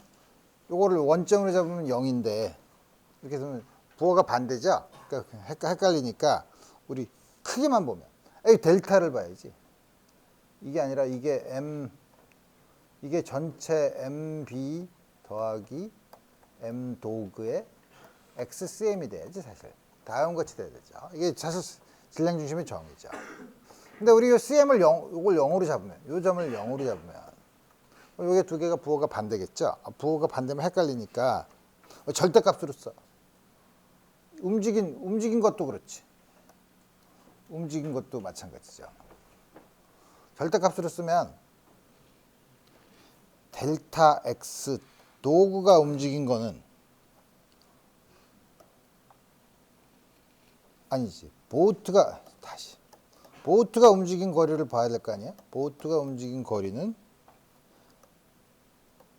요거를 원점으로 잡으면 0인데 이렇게 되면 부호가 반대죠. 그러니까 헷갈리니까 우리 크게만 보면 델타를 봐야지. 이게 아니라 이게 이게 전체 MB 더하기 M 도그의 XCM이 돼야지 사실. 다음 같이 돼야 되죠. 이게 사실 질량 중심의 정의죠. 근데 우리 이 CM을 요걸 0으로 잡으면, 요 점을 0으로 잡으면 요게 두 개가 부호가 반대겠죠. 부호가 반대면 헷갈리니까 절대값으로 써. 움직인 것도 그렇지. 움직인 것도 마찬가지죠. 절대값으로 쓰면 델타 X 도구가 움직인 거는 아니지. 보트가 움직인 거리를 봐야 될 거 아니야? 보트가 움직인 거리는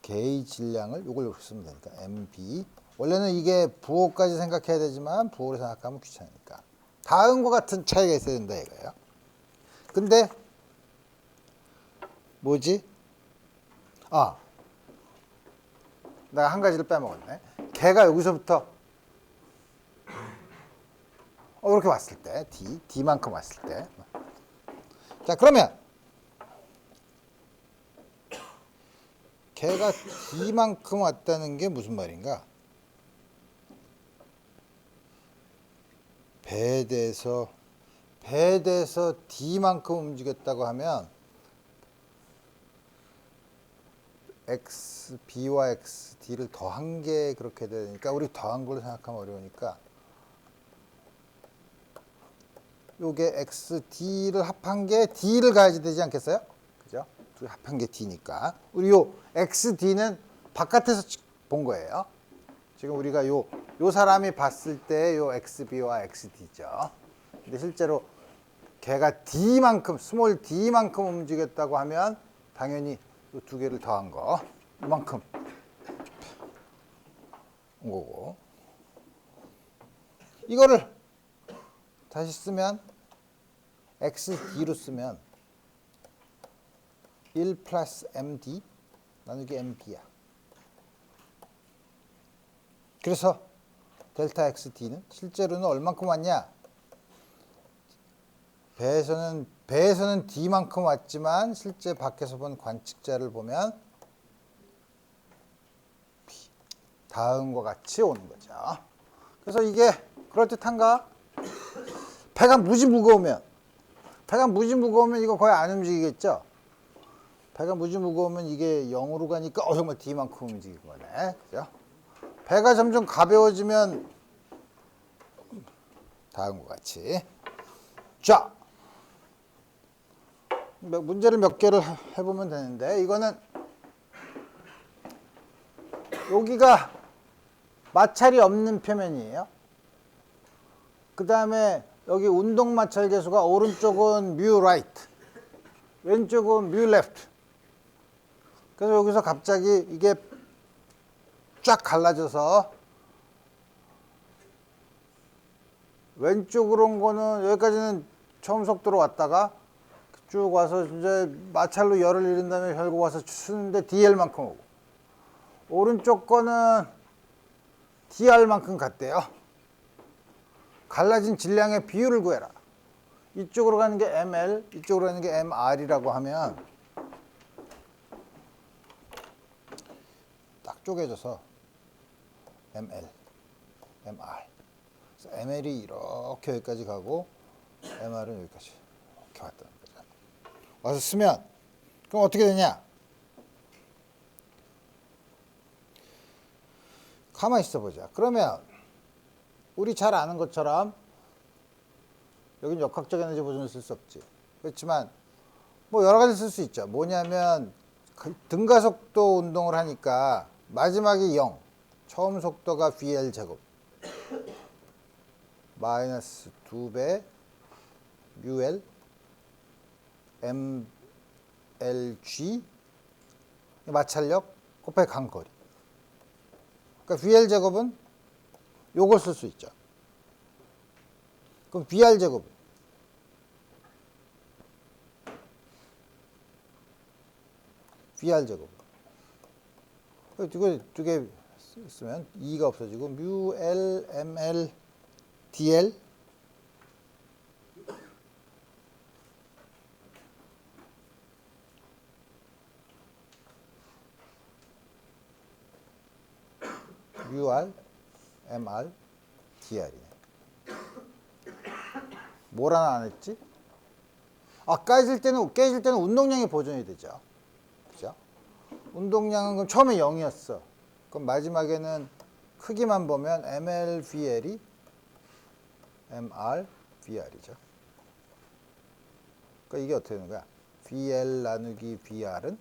개의 질량을 요걸 쓰면 되니까 MB. 원래는 이게 부호까지 생각해야 되지만 부호를 생각하면 귀찮으니까. 다음과 같은 차이가 있어야 된다 이거예요. 근데 뭐지? 내가 한 가지를 빼먹었네. 걔가 여기서부터 이렇게 왔을 때, D만큼 왔을 때. 자, 그러면 걔가 D만큼 왔다는 게 무슨 말인가? 배에대해서 D만큼 움직였다고 하면 B와 D를 더한 게 그렇게 되니까 우리 더한 걸로 생각하면 어려우니까 요게 D를 합한 게 D를 가야지 되지 않겠어요? 그죠? 둘이 합한 게 D니까 우리 요 XD는 바깥에서 본 거예요. 지금 우리가 요 사람이 봤을 때 요 XB와 XD죠. 근데 실제로 걔가 D만큼, 스몰 D만큼 움직였다고 하면 당연히 이 두 개를 더한 거, 이만큼 온 거고. 이거를 다시 쓰면 XD로 쓰면 1 플러스 MD 나누기 MB야. 그래서 델타 XD는 실제로는 얼만큼 왔냐? 배에서는 D만큼 왔지만 실제 밖에서 본 관측자를 보면 다음과 같이 오는 거죠. 그래서 이게 그럴듯한가? 배가 무지 무거우면 이거 거의 안 움직이겠죠? 배가 무지 무거우면 이게 0으로 가니까 정말 D만큼 움직이는 거네. 그죠? 배가 점점 가벼워지면 다음과 같이. 자, 문제를 몇 개를 해보면 되는데 이거는 여기가 마찰이 없는 표면이에요. 그 다음에 여기 운동 마찰 계수가 오른쪽은 뮤 라이트, 왼쪽은 뮤 레프트. 그래서 여기서 갑자기 이게 쫙 갈라져서 왼쪽으로 온 거는 여기까지는 처음 속도로 왔다가 쭉 와서 이제 마찰로 열을 잃은 다음에 결국 와서 추는데 DL만큼 오고, 오른쪽 거는 DR만큼 갔대요. 갈라진 질량의 비율을 구해라. 이쪽으로 가는 게 ML, 이쪽으로 가는 게 MR이라고 하면 딱 쪼개져서 ML, MR. 그래서 ML이 이렇게 여기까지 가고 MR은 여기까지 이렇게 왔다는 거죠. 와서 쓰면 그럼 어떻게 되냐? 가만히 있어 보자. 그러면 우리 잘 아는 것처럼 여긴 역학적 에너지 보존을 쓸 수 없지. 그렇지만 뭐 여러 가지 쓸 수 있죠. 뭐냐면 등가속도 운동을 하니까 마지막이 0, 처음 속도가 VL 제곱 마이너스 2배 뮤L MLG 마찰력 곱하기 간거리. 그러니까 VL 제곱은 요걸 쓸 수 있죠. 그럼 VR 제곱 VR 제곱 이거 두 개 쓰면 2가 없어지고 뮤 L ML DL UR, MR dr이네. 뭘 하나 안 했지? 아, 깨질 때는 운동량이 보존이 되죠. 그죠? 운동량은 그럼 처음에 0이었어. 그럼 마지막에는 크기만 보면 mlVL이 mrVR이죠. 그러니까 이게 어떻게 되는 거야? VL 나누기 VR은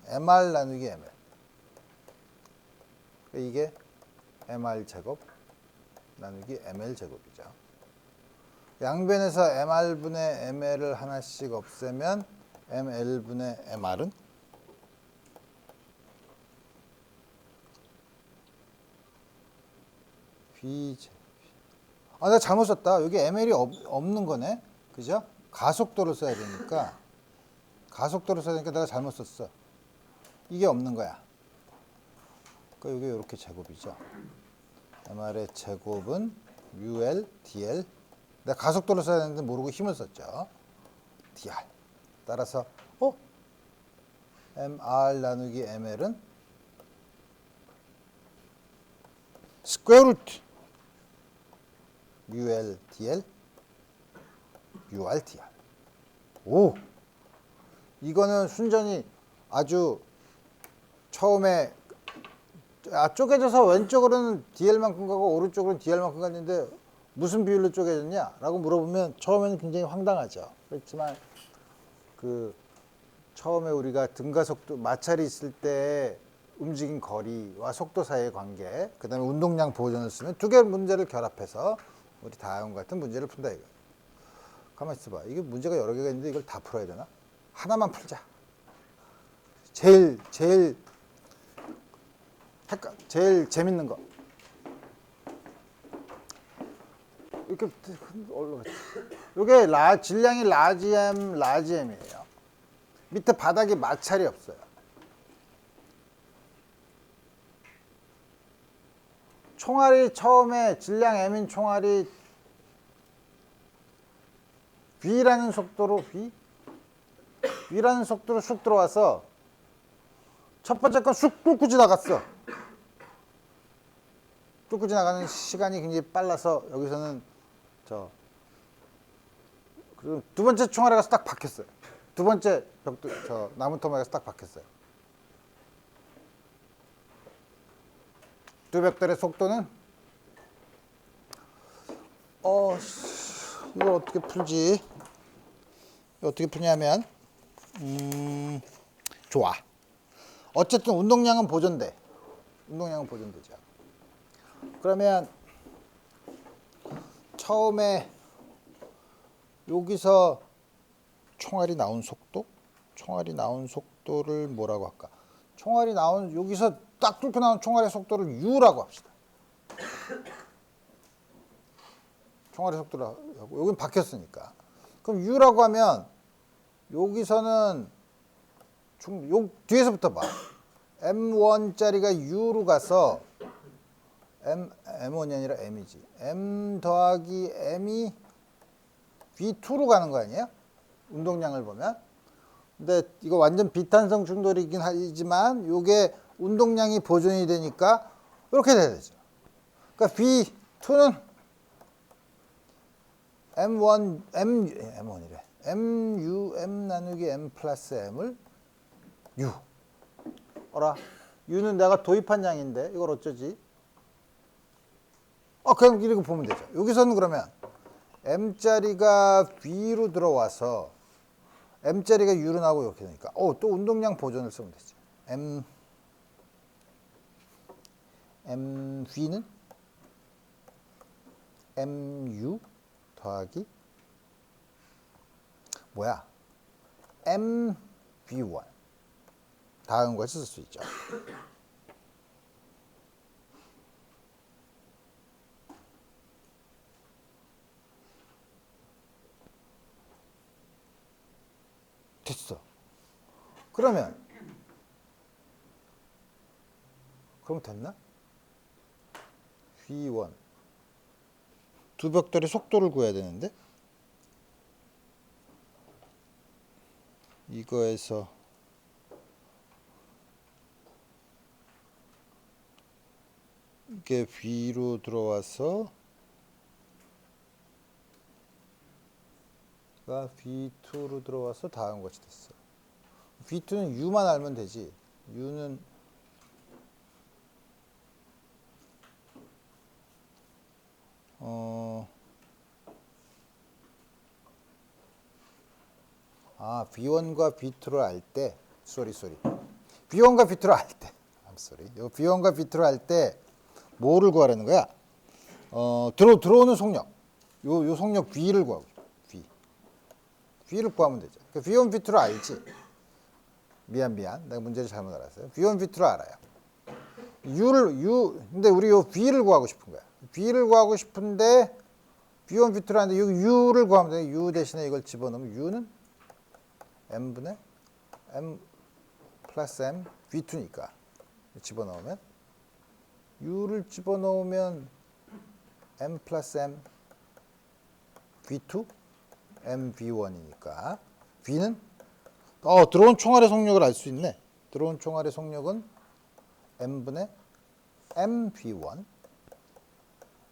MR 나누기 ML. 그러니까 이게 MR 제곱 나누기 ML 제곱이죠. 양변에서 MR분의 ML을 하나씩 없애면 ML분의 MR은 V 제곱. 아, 내가 잘못 썼다. 여기 ML이 없는 거네. 그죠? 가속도를 써야 되니까. 내가 잘못 썼어. 이게 없는 거야. 그러니까 이게 이렇게 제곱이죠. MR의 제곱은 UL, DL. 내가 가속도를 써야 되는데 모르고 힘을 썼죠. DR. 따라서 MR 나누기 ML은 스퀘어 루트 UL, DL, UR, DR. 오! 이거는 순전히 아주 처음에 쪼개져서 왼쪽으로는 DL만큼 가고 오른쪽으로는 DR만큼 갔는데 무슨 비율로 쪼개졌냐? 라고 물어보면 처음에는 굉장히 황당하죠. 그렇지만 그 처음에 우리가 등가 속도, 마찰이 있을 때 움직인 거리와 속도 사이의 관계, 그 다음에 운동량 보존을 쓰면 두 개의 문제를 결합해서 우리 다음과 같은 문제를 푼다 이거예요. 가만히 있어봐. 이게 문제가 여러 개가 있는데 이걸 다 풀어야 되나? 하나만 풀자. 제일 재밌는 거. 이렇게 올라갔지. 이게 질량이 라지 M이에요. 밑에 바닥에 마찰이 없어요. 총알이 처음에 질량 M인 총알이 V라는 속도로 쑥 들어와서 첫 번째 건 쑥 뚫고 지나갔어. 뚫고 지나가는 시간이 굉장히 빨라서 여기서는 그리고 두 번째 총알에 가서 딱 박혔어요. 두 번째 나무 토막에 가서 딱 박혔어요. 두 벽돌의 속도는 이걸 어떻게 풀지? 어떻게 푸냐면 좋아. 어쨌든 운동량은 보존되죠. 그러면 처음에 여기서 총알이 나온 속도를 뭐라고 할까? 여기서 딱 뚫고 나온 총알의 속도를 U라고 합시다. 총알의 속도를 하고 여긴 박혔으니까. 그럼 U라고 하면 여기서는 뒤에서부터 봐. M1짜리가 U로 가서 M1이 아니라 M이지. M 더하기 M이 V2로 가는 거 아니에요? 운동량을 보면. 근데 이거 완전 비탄성 충돌이긴 하지만 이게 운동량이 보존이 되니까 이렇게 돼야 되죠. 그러니까 V2는 M1이래. M 나누기 M 플러스 M을 U. U는 내가 도입한 양인데 이걸 어쩌지? 그냥 이렇게 보면 되죠. 여기서는 그러면 M짜리가 V로 들어와서 M짜리가 U로 나오고 이렇게 되니까 또 운동량 보존을 쓰면 되죠. MV는 MU 더하기 MV1 다음 것을 쓸 수 있죠. 됐어. 그럼 됐나? V1 두 벽돌의 속도를 구해야 되는데 이거에서 넓게 V로 들어와서 V2로 들어와서 다음 것이 됐어. V2는 U만 알면 되지. U는 V1과 V2를 알 때, V1과 V2를 알 때, 요 V1과 V2를 알 때 뭐를 구하라는 거야? 들어오는 속력. 요 속력 V를 구하고 싶어. V를 구하면 되죠. V1, V2를 알지. 미안. 내가 문제를 잘못 알았어요. V1, V2를 알아요. 근데 우리 요 V를 구하고 싶은 거야. V를 구하고 싶은데 V1, V2를 하는데 여기 U를 구하면 돼. U 대신에 이걸 집어넣으면 U는 M분의 M 플러스 M V2니까 집어넣으면 U를 집어넣으면 M 플러스 M V2 M V1이니까 V는 들어온 총알의 속력을 알 수 있네. 들어온 총알의 속력은 M분의 M V1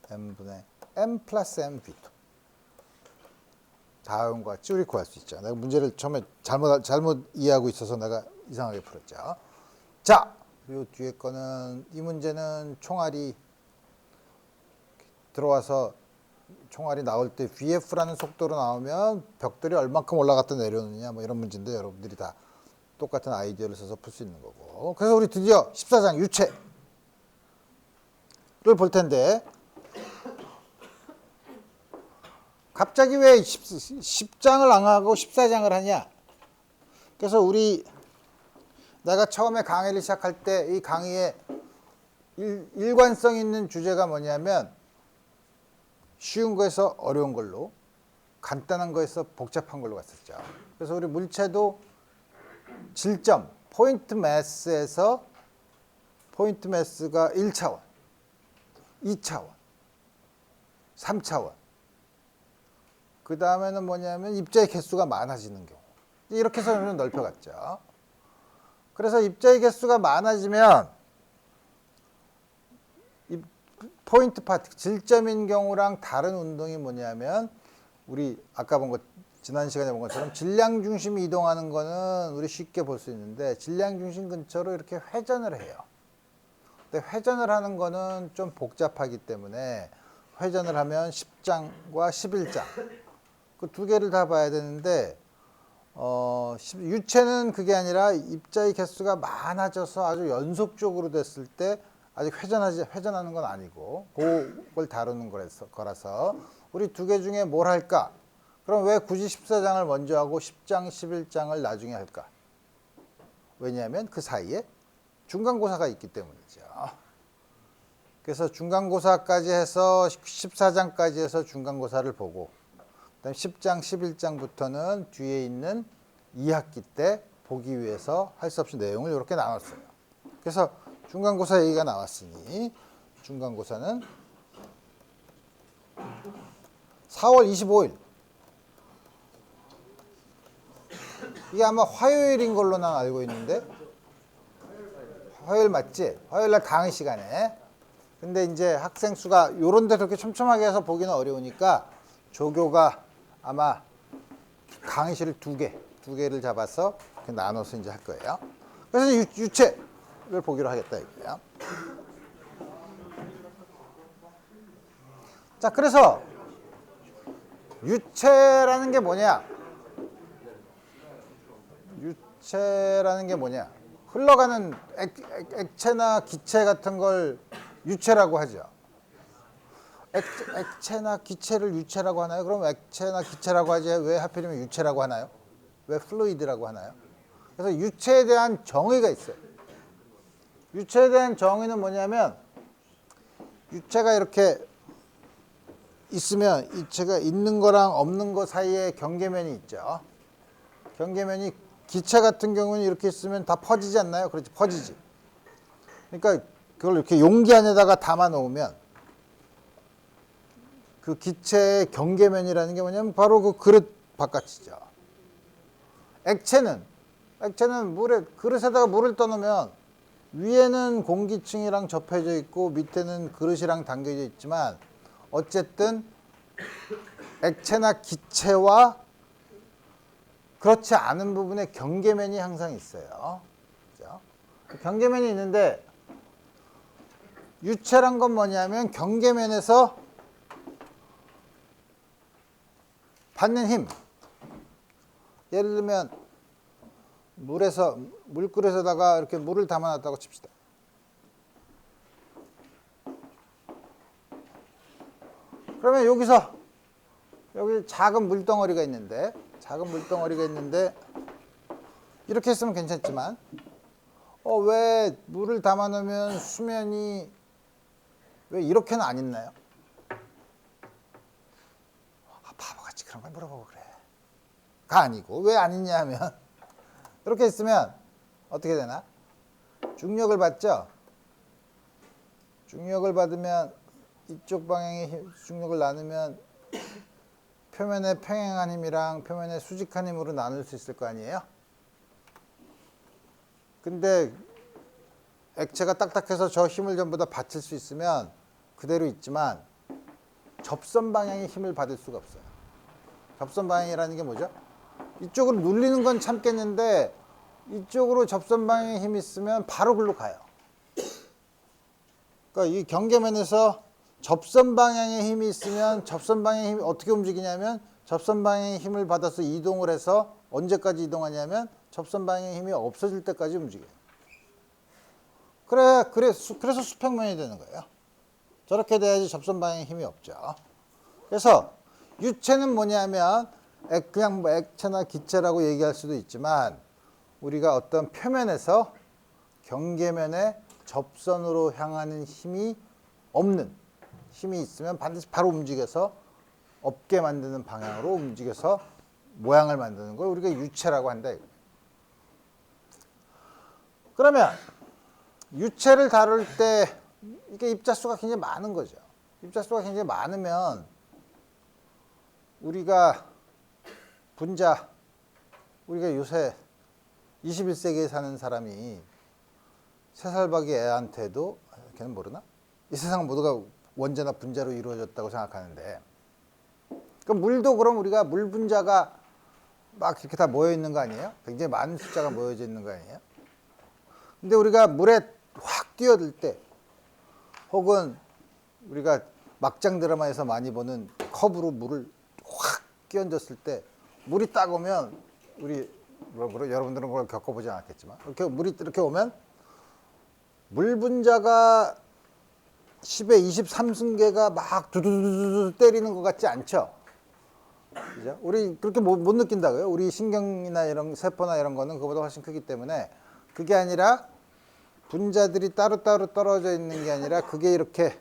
M분의 M 플러스 M V2 다음과 같이 우리 구할 수 있죠. 내가 문제를 처음에 잘못 이해하고 있어서 내가 이상하게 풀었죠. 자, 이 뒤에 거는 이 문제는 총알이 들어와서 총알이 나올 때 VF라는 속도로 나오면 벽돌이 얼만큼 올라갔다 내려오느냐 뭐 이런 문제인데 여러분들이 다 똑같은 아이디어를 써서 풀 수 있는 거고. 그래서 우리 드디어 14장 유체를 볼 텐데 갑자기 왜 10장을 안 하고 14장을 하냐? 그래서 내가 처음에 강의를 시작할 때 이 강의에 일관성 있는 주제가 뭐냐면 쉬운 거에서 어려운 걸로, 간단한 거에서 복잡한 걸로 갔었죠. 그래서 우리 물체도 질점, 포인트 매스에서 포인트 매스가 1차원, 2차원, 3차원. 그 다음에는 뭐냐면 입자의 개수가 많아지는 경우. 이렇게 해서 우리는 넓혀갔죠. 그래서 입자의 개수가 많아지면 포인트 파티클, 질점인 경우랑 다른 운동이 뭐냐면 우리 아까 본 것, 지난 시간에 본 것처럼 질량 중심이 이동하는 거는 우리 쉽게 볼 수 있는데 질량 중심 근처로 이렇게 회전을 해요. 근데 회전을 하는 거는 좀 복잡하기 때문에 회전을 하면 10장과 11장 그 두 개를 다 봐야 되는데 유체는 그게 아니라 입자의 개수가 많아져서 아주 연속적으로 됐을 때 아직 회전하는 건 아니고 그걸 다루는 거라서 우리 두 개 중에 뭘 할까? 그럼 왜 굳이 14장을 먼저 하고 10장, 11장을 나중에 할까? 왜냐하면 그 사이에 중간고사가 있기 때문이죠. 그래서 중간고사까지 해서 14장까지 해서 중간고사를 보고 그다음 10장, 11장부터는 뒤에 있는 2학기 때 보기 위해서 할 수 없이 내용을 이렇게 나눴어요. 그래서 중간고사 얘기가 나왔으니 중간고사는 4월 25일 이게 아마 화요일인 걸로 난 알고 있는데 화요일 맞지? 화요일 날 강의 시간에 근데 이제 학생 수가 요런 데 그렇게 촘촘하게 해서 보기는 어려우니까 조교가 아마 강의실을 두 개를 잡아서 나눠서 이제 할 거예요. 그래서 유체를 보기로 하겠다 이거예요. 자, 그래서 유체라는 게 뭐냐? 유체라는 게 뭐냐? 흘러가는 액체나 기체 같은 걸 유체라고 하죠. 액체나 기체를 유체라고 하나요? 그럼 액체나 기체라고 하지 왜 하필이면 유체라고 하나요? 왜 플루이드라고 하나요? 그래서 유체에 대한 정의가 있어요. 유체에 대한 정의는 뭐냐면 유체가 이렇게 있으면 유체가 있는 거랑 없는 거 사이에 경계면이 있죠. 경계면이 기체 같은 경우는 이렇게 있으면 다 퍼지지 않나요? 그렇지, 퍼지지. 그러니까 그걸 이렇게 용기 안에다가 담아 놓으면 그 기체의 경계면이라는 게 뭐냐면 바로 그 그릇 바깥이죠. 액체는 그릇에다가 물을 떠놓으면 위에는 공기층이랑 접해져 있고 밑에는 그릇이랑 당겨져 있지만 어쨌든 액체나 기체와 그렇지 않은 부분에 경계면이 항상 있어요. 그죠? 경계면이 있는데 유체란 건 뭐냐면 경계면에서 받는 힘. 예를 들면 물그릇에다가 이렇게 물을 담아놨다고 칩시다. 그러면 여기 작은 물덩어리가 있는데 이렇게 했으면 괜찮지만 왜 물을 담아놓으면 수면이 왜 이렇게는 안 있나요? 바보같이 그런 걸 물어보고 그래. 가 아니고 왜 안 있냐 하면 이렇게 있으면 어떻게 되나? 중력을 받죠? 중력을 받으면 이쪽 방향의 중력을 나누면 표면에 평행한 힘이랑 표면에 수직한 힘으로 나눌 수 있을 거 아니에요? 근데 액체가 딱딱해서 저 힘을 전부 다 받칠 수 있으면 그대로 있지만 접선 방향의 힘을 받을 수가 없어요. 접선 방향이라는 게 뭐죠? 이쪽으로 눌리는 건 참겠는데 이쪽으로 접선 방향의 힘이 있으면 바로 글로 가요. 그러니까 이 경계면에서 접선 방향의 힘이 있으면 접선 방향의 힘이 어떻게 움직이냐면 접선 방향의 힘을 받아서 이동을 해서 언제까지 이동하냐면 접선 방향의 힘이 없어질 때까지 움직여요. 그래서 수평면이 되는 거예요. 저렇게 돼야지 접선 방향의 힘이 없죠. 그래서 유체는 뭐냐면 그냥 뭐 액체나 기체라고 얘기할 수도 있지만 우리가 어떤 표면에서 경계면에 접선으로 향하는 힘이 없는 힘이 있으면 반드시 바로 움직여서 없게 만드는 방향으로 움직여서 모양을 만드는 걸 우리가 유체라고 한다. 그러면 유체를 다룰 때 이게 입자수가 굉장히 많은 거죠. 입자수가 굉장히 많으면 우리가 요새 21세기에 사는 사람이 3살박이 애한테도 걔는 모르나? 이 세상 모두가 원자나 분자로 이루어졌다고 생각하는데 그럼 물도 그럼 우리가 물 분자가 막 이렇게 다 모여 있는 거 아니에요? 굉장히 많은 숫자가 모여져 있는 거 아니에요? 근데 우리가 물에 확 뛰어들 때 혹은 우리가 막장 드라마에서 많이 보는 컵으로 물을 확 끼얹었을 때 물이 딱 오면 여러분들은 그걸 겪어보지 않았겠지만 이렇게 물이 이렇게 오면 물 분자가 10의 23승계가 막 두두두두 때리는 것 같지 않죠? 그죠? 우리 그렇게 못 느낀다고요? 우리 신경이나 이런 세포나 이런 거는 그거보다 훨씬 크기 때문에 그게 아니라 분자들이 따로따로 떨어져 있는 게 아니라 그게 이렇게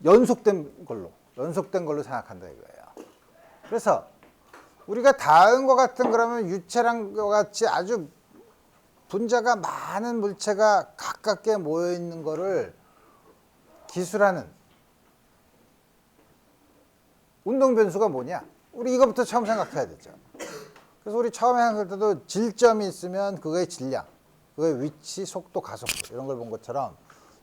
연속된 걸로 생각한다 이거예요. 그래서 우리가 다음과 같은 그러면 유체랑 같이 아주 분자가 많은 물체가 가깝게 모여 있는 거를 기술하는 운동 변수가 뭐냐? 우리 이거부터 처음 생각해야 되죠. 그래서 우리 처음에 생각할 때도 질점이 있으면 그거의 질량, 그거의 위치, 속도, 가속도 이런 걸 본 것처럼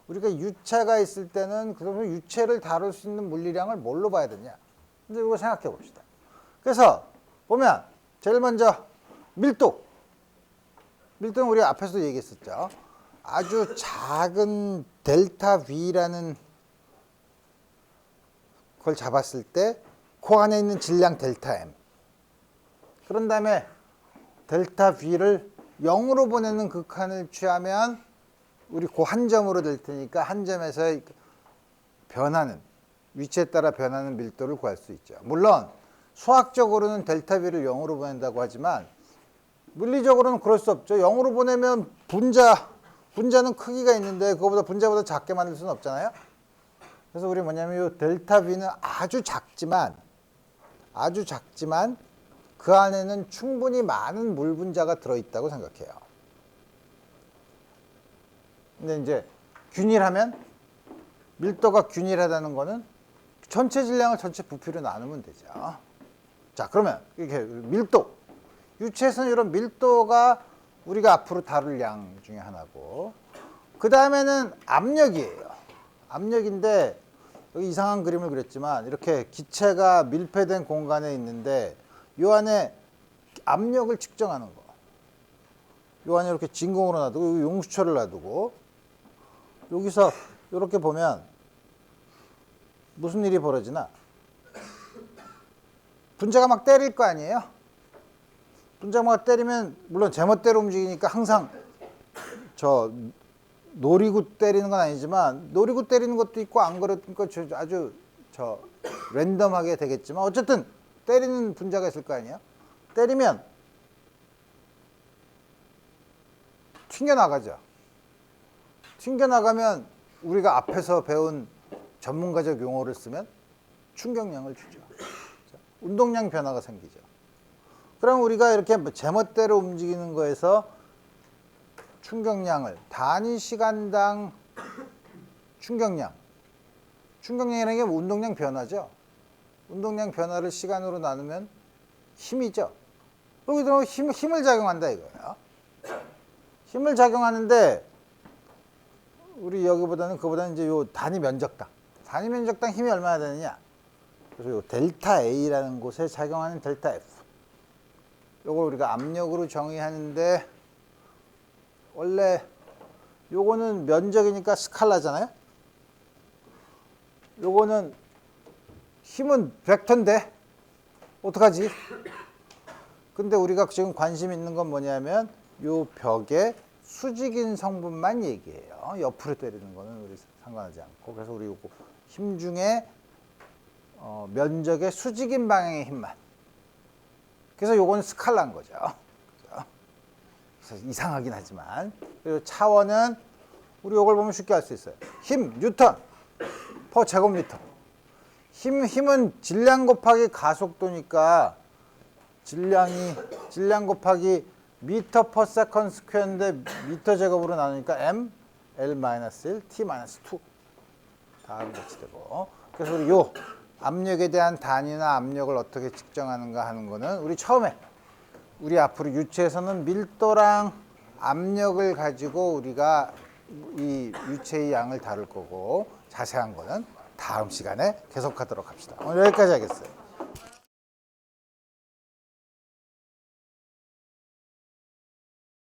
우리가 유체가 있을 때는 그러면 유체를 다룰 수 있는 물리량을 뭘로 봐야 되냐? 이제 이거 생각해 봅시다. 그래서 보면 제일 먼저 밀도. 밀도는 우리 앞에서도 얘기했었죠. 아주 작은 델타 V라는 걸 잡았을 때 그 안에 있는 질량 델타 M. 그런 다음에 델타 V를 0으로 보내는 극한을 취하면 우리 그 한 점으로 될 테니까 한 점에서 변하는 위치에 따라 변하는 밀도를 구할 수 있죠. 물론 수학적으로는 델타 V를 0으로 보낸다고 하지만 물리적으로는 그럴 수 없죠. 0으로 보내면 분자는 크기가 있는데 그거보다 분자보다 작게 만들 수는 없잖아요. 그래서 우리 뭐냐면 이 델타 V는 아주 작지만 그 안에는 충분히 많은 물 분자가 들어있다고 생각해요. 근데 이제 균일하면 밀도가 균일하다는 거는 전체 질량을 전체 부피로 나누면 되죠. 자, 그러면 이렇게 밀도. 유체에서는 이런 밀도가 우리가 앞으로 다룰 양 중에 하나고, 그 다음에는 압력이에요. 압력인데 여기 이상한 그림을 그렸지만 이렇게 기체가 밀폐된 공간에 있는데 요 안에 압력을 측정하는 거. 요 안에 이렇게 진공으로 놔두고 용수철을 놔두고 여기서 이렇게 보면 무슨 일이 벌어지나? 분자가 막 때릴 거 아니에요? 분자가 막 때리면 물론 제멋대로 움직이니까 항상 저 노리고 때리는 건 아니지만 노리고 때리는 것도 있고 안 그러니까 아주 저 랜덤하게 되겠지만 어쨌든 때리는 분자가 있을 거 아니에요? 때리면 튕겨나가죠. 튕겨나가면 우리가 앞에서 배운 전문가적 용어를 쓰면 충격량을 주죠. 운동량 변화가 생기죠. 그럼 우리가 이렇게 제멋대로 움직이는 거에서 충격량을 단위 시간당 충격량이라는 게 운동량 변화죠. 운동량 변화를 시간으로 나누면 힘이죠. 여기 들어가면 힘을 작용한다 이거예요. 힘을 작용하는데 우리 여기보다는 그보다는 이제 요 단위 면적당 힘이 얼마나 되느냐. 그래서 요 델타 A라는 곳에 작용하는 델타 F. 요걸 우리가 압력으로 정의하는데 원래 요거는 면적이니까 스칼라잖아요. 요거는 힘은 벡터인데 어떡하지? 근데 우리가 지금 관심 있는 건 뭐냐면 요 벽에 수직인 성분만 얘기해요. 옆으로 때리는 거는 우리 상관하지 않고. 그래서 우리 요거 힘 중에 면적의 수직인 방향의 힘만. 그래서 요거는 스칼라인 거죠. 그래서 이상하긴 하지만. 그리고 차원은 우리 요걸 보면 쉽게 알 수 있어요. 힘 뉴턴 퍼 제곱미터. 힘은 질량 곱하기 가속도니까 질량 곱하기 미터 퍼 세컨드 스퀘어인데 미터 제곱으로 나누니까 m l-1 t-2 다 같이 되고. 그래서 우리 요 압력에 대한 단위나 압력을 어떻게 측정하는가 하는 거는 우리 처음에 우리 앞으로 유체에서는 밀도랑 압력을 가지고 우리가 이 유체의 양을 다룰 거고 자세한 거는 다음 시간에 계속하도록 합시다. 오늘 여기까지 하겠어요.